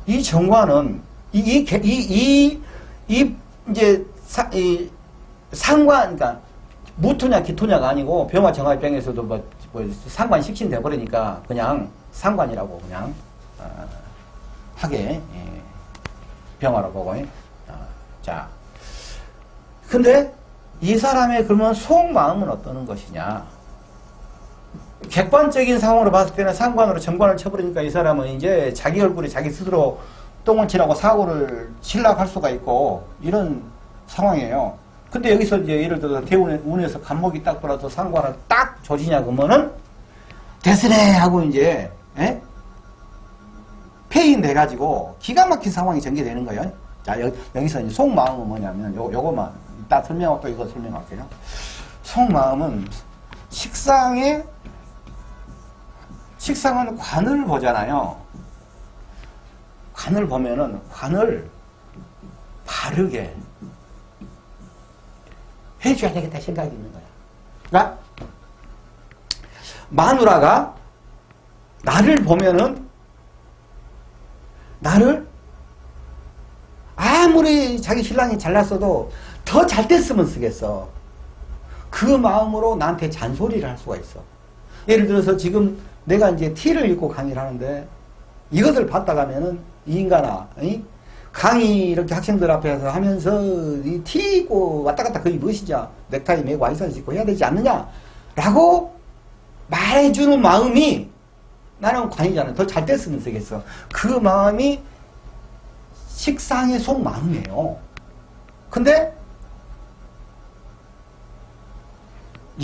이 정관은 이제 상관, 그러니까 무토냐 기토냐가 아니고 병화 정화 입장에서도 뭐 그 상관 식신 돼버리니까 그냥 상관이라고 그냥 하게 병화로 보고. 자, 근데 이 사람의 그러면 속마음은 어떠는 것이냐? 객관적인 상황으로 봤을 때는 상관으로 정관을 쳐버리니까 이 사람은 이제 자기 얼굴에 자기 스스로 똥을 치라고 사고를 칠락할 수가 있고 이런 상황이에요. 근데 여기서 이제 예를 들어서 대운에서 간목이 딱 돌아서 상관을 딱 조지냐 그러면은 됐으네 하고 이제 폐인 돼가지고 기가 막힌 상황이 전개되는 거예요. 자, 여기서 이제 속마음은 뭐냐면 요거만 이따 설명하고 또 이거 설명할게요. 속마음은 식상은 관을 보잖아요. 관을 보면은 관을 바르게 해줘야 되겠다 생각이 있는 거야. 그러니까 마누라가 나를 보면은 나를 아무리 자기 신랑이 잘났어도 더 잘됐으면 쓰겠어. 그 마음으로 나한테 잔소리를 할 수가 있어. 예를 들어서 지금 내가 이제 티를 입고 강의를 하는데 이것을 봤다 가면은 이 인간아, 강의 이렇게 학생들 앞에서 하면서 이 티 입고 왔다 갔다 그게 무엇이냐? 넥타이 매고 와이셔츠 입고 해야 되지 않느냐? 라고 말해주는 마음이 나는 관이잖아. 더 잘됐으면 쓰겠어. 그 마음이 식상의 속마음이에요. 근데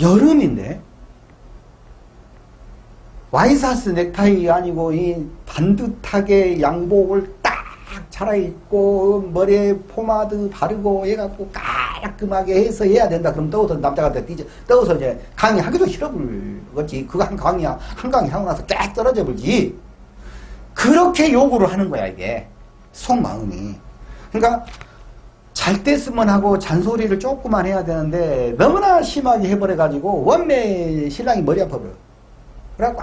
여름인데 와이셔츠 넥타이 아니고 이 반듯하게 양복을 딱 차려입고 머리에 포마드 바르고 해갖고 깔끔하게 해서 해야 된다. 그럼 떠서 남자가 떠서 이제 강의하기도 싫어불겠지. 그거 한 강의 하고 나서 쫙 떨어져 불지. 그렇게 요구를 하는 거야 이게 속마음이. 그러니까 잘 됐으면 하고 잔소리를 조금만 해야 되는데 너무나 심하게 해버려가지고 원매 신랑이 머리 아파버려. 그래갖고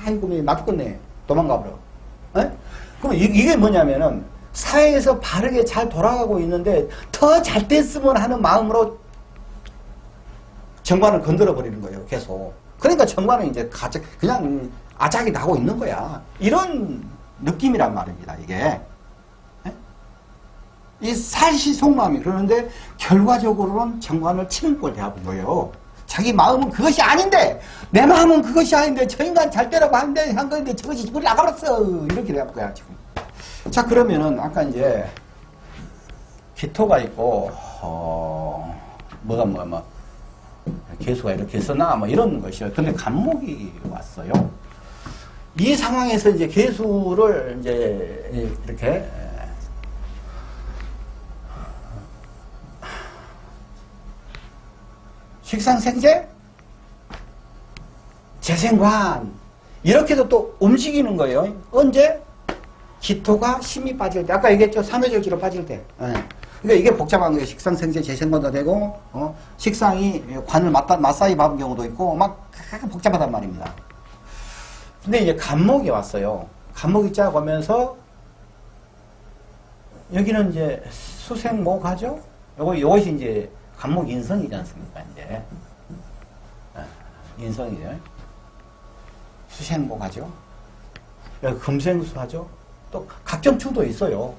아이고 나 죽겠네 도망가버려. 그럼 이게 뭐냐면은 사회에서 바르게 잘 돌아가고 있는데 더 잘 됐으면 하는 마음으로 정관을 건드려 버리는 거예요 계속. 그러니까 정관은 이제 그냥 아작이 나고 있는 거야. 이런 느낌이란 말입니다 이게. 이 살시 속마음이 그러는데 결과적으로는 정관을 치는 꼴 대합은 거예요. 자기 마음은 그것이 아닌데 내 마음은 그것이 아닌데 저 인간 잘 되라고 한 건데 저것이 우리 나가버렸어 이렇게 될 거야 지금. 자 그러면은 아까 이제 기토가 있고 개수가 이렇게 쓰나 뭐 이런 것이요. 근데 간목이 왔어요. 이 상황에서 이제 개수를 이제 이렇게 식상생재 재생관 이렇게도 또 움직이는 거예요. 언제? 기토가 심이 빠질 때. 아까 얘기했죠. 삼회절지로 빠질 때. 그러니까 이게 복잡한 거예요. 식상생재 재생관도 되고 식상이 관을 맞사이 밟은 경우도 있고 막 복잡하단 말입니다. 근데 이제 간목이 왔어요. 간목이 쫙 오면서 여기는 이제 수생목하죠. 요것이 이제 간목 인성이지 않습니까? 이제 인성이죠. 수생목하죠. 여기 금생수하죠. 또 각정충도 있어요.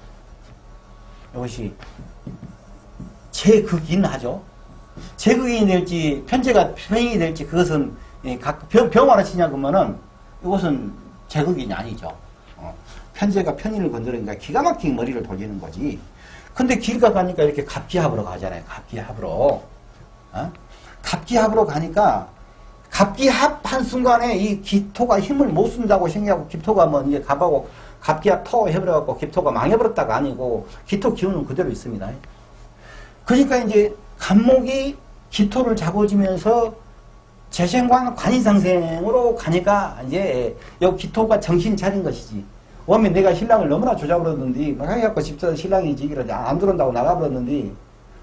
이것이 제극인하죠. 제극인이 될지 편제가 편인이 될지 그것은 각 병화를 치냐 그러면은 이것은 제극인이 아니죠. 편제가 편인을 건드리니까 기가 막히게 머리를 돌리는 거지. 근데 길가 가니까 이렇게 갑기합으로 가잖아요. 갑기합으로. 갑기합으로 가니까 갑기합한 순간에 이 기토가 힘을 못 쓴다고 생각하고 기토가 뭐 이제 갑하고 갑기합 토 해버려갖고 기토가 망해버렸다가 아니고 기토 기운은 그대로 있습니다. 그러니까 이제 간목이 기토를 잡아주면서 재생관 관인상생으로 가니까 이제 이 기토가 정신 차린 것이지. 원면 내가 신랑을 너무나 조잡으렸는데 막 해갖고 집사람 신랑이 지기를 안 들어온다고 나가버렸는데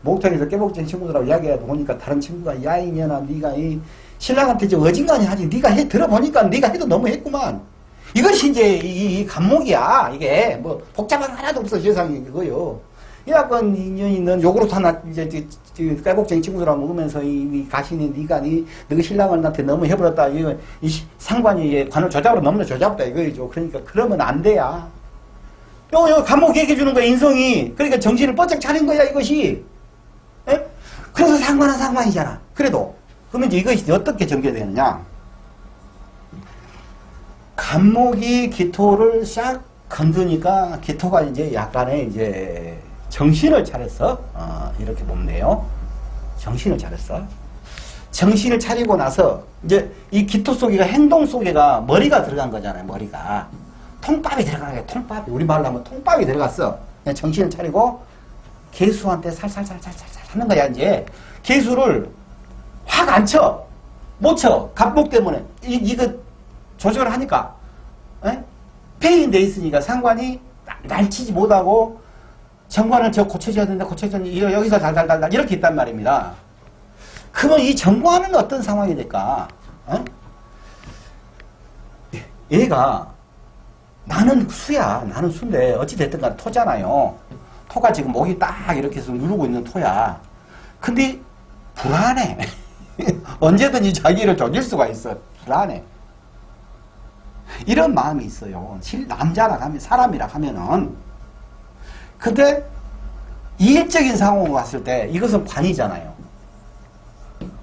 목욕탕에서 깨복진 친구들하고 이야기하다 보니까 다른 친구가 야 이년아 네가 이 신랑한테 좀 어진간히 하지 네가 해 들어보니까 네가 해도 너무 했구만. 이것이 이제 이 간목이야. 이게 뭐 복잡한 거 하나도 없어 세상에 그거요. 이학번 인연이는 요구르트 하나 이제 깔복쟁이 친구들하고 먹으면서 이 가시니 네가 너희 신랑을 나한테 너무 해버렸다. 이거 상관이 관을 조잡으로 너무나 조잡다 이거죠. 그러니까 그러면 안 돼야. 요 감옥 얘기해 주는 거야 인성이. 그러니까 정신을 번쩍 차린 거야 이것이. 에? 그래서 상관은 상관이잖아. 그래도 그러면 이제 이것이 어떻게 전개되느냐? 감목이 기토를 싹 건드니까 기토가 이제 약간의 이제 정신을 차렸어. 이렇게 보면 돼요. 정신을 차렸어. 정신을 차리고 나서 이제 이 기토 속에가 행동 속에가 머리가 들어간 거잖아요. 머리가 통밥이 들어간 거야. 통밥이 우리말로 하면 통밥이 들어갔어. 그냥 정신을 차리고 개수한테 살살살살살 하는 거야. 이제 개수를 확 안 쳐. 못 쳐. 갑목 때문에 이거 조절을 하니까 폐인돼 있으니까 상관이 날치지 못하고 정관을 저 고쳐줘야 된다. 고쳐줬는데 여기서 달달달달 이렇게 있단 말입니다. 그러면 이 정관은 어떤 상황이 될까? 얘가 나는 수야. 나는 수인데 어찌됐든 간에 토잖아요. 토가 지금 목이 딱 이렇게 해서 누르고 있는 토야. 근데 불안해. 언제든지 자기를 조질 수가 있어. 불안해. 이런 마음이 있어요. 남자라 하면, 사람이라 하면은. 근데 이익적인 상황으로 봤을 때 이것은 관이잖아요.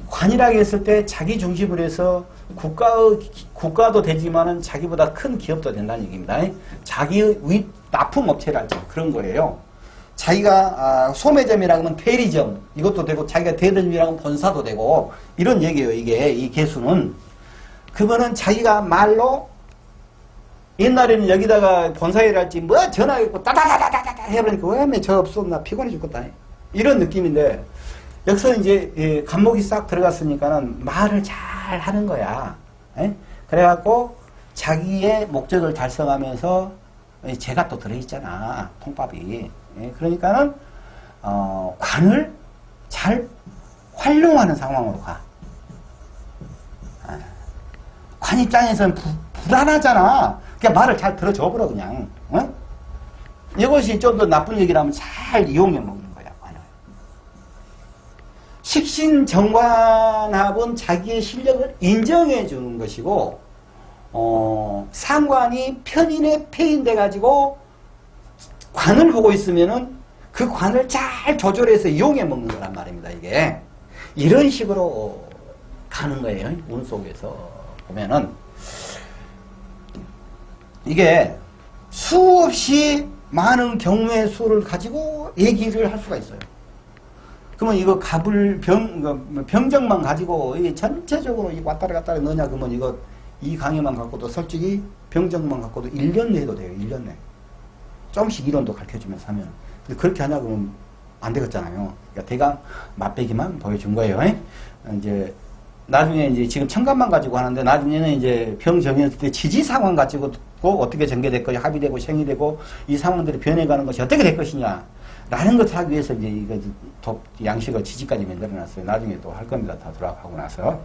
관이라고 했을 때 자기 중심으로 해서 국가도 되지만은 자기보다 큰 기업도 된다는 얘기입니다. 자기의 납품업체랄지 그런 거예요. 자기가 소매점이라고 하면 대리점 이것도 되고 자기가 대리점이라고 하면 본사도 되고 이런 얘기예요. 이게 이 개수는. 그거는 자기가 말로 옛날에는 여기다가 본사일할지 뭐 전화했고 따다다다다다 해버리니까 왜 저 없어 나 피곤해 죽겠다 이런 느낌인데 여기서 이제 감목이 싹 들어갔으니까는 말을 잘 하는 거야. 그래갖고 자기의 목적을 달성하면서 재가 또 들어있잖아. 통밥이. 그러니까는 관을 잘 활용하는 상황으로 가. 관 입장에서는 불안하잖아. 그냥 말을 잘 들어줘 버려 그냥. 이것이 좀 더 나쁜 얘기라면 잘 이용해 먹는 거야. 관을. 식신정관합은 자기의 실력을 인정해 주는 것이고 상관이 편인에 폐인돼 가지고 관을 보고 있으면은 그 관을 잘 조절해서 이용해 먹는 거란 말입니다. 이게 이런 식으로 가는 거예요. 운 속에서 보면은 이게 수없이 많은 경우의 수를 가지고 얘기를 할 수가 있어요. 그러면 이거 병정만 가지고 이게 전체적으로 왔다리 갔다리 넣냐 그러면 이거 이 강의만 갖고도 솔직히 병정만 갖고도 1년 내도 돼요. 1년 내. 조금씩 이론도 가르쳐주면서 하면. 근데 그렇게 하냐 그러면 안 되겠잖아요. 그러니까 대강 맛배기만 보여준 거예요. 이제 나중에 이제 지금 청간만 가지고 하는데 나중에는 이제 병 정했을 때 지지 상황 가지고 어떻게 전개될 것이 합의되고 생이되고 이 상황들이 변해가는 것이 어떻게 될 것이냐 라는 것을 하기 위해서 이제 이거 양식을 지지까지 만들어 놨어요. 나중에 또 할 겁니다. 다 돌아가고 나서.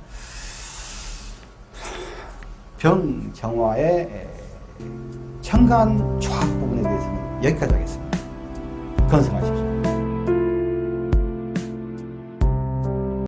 병 정화의 청간 조합 부분에 대해서는 여기까지 하겠습니다. 건승하십시오.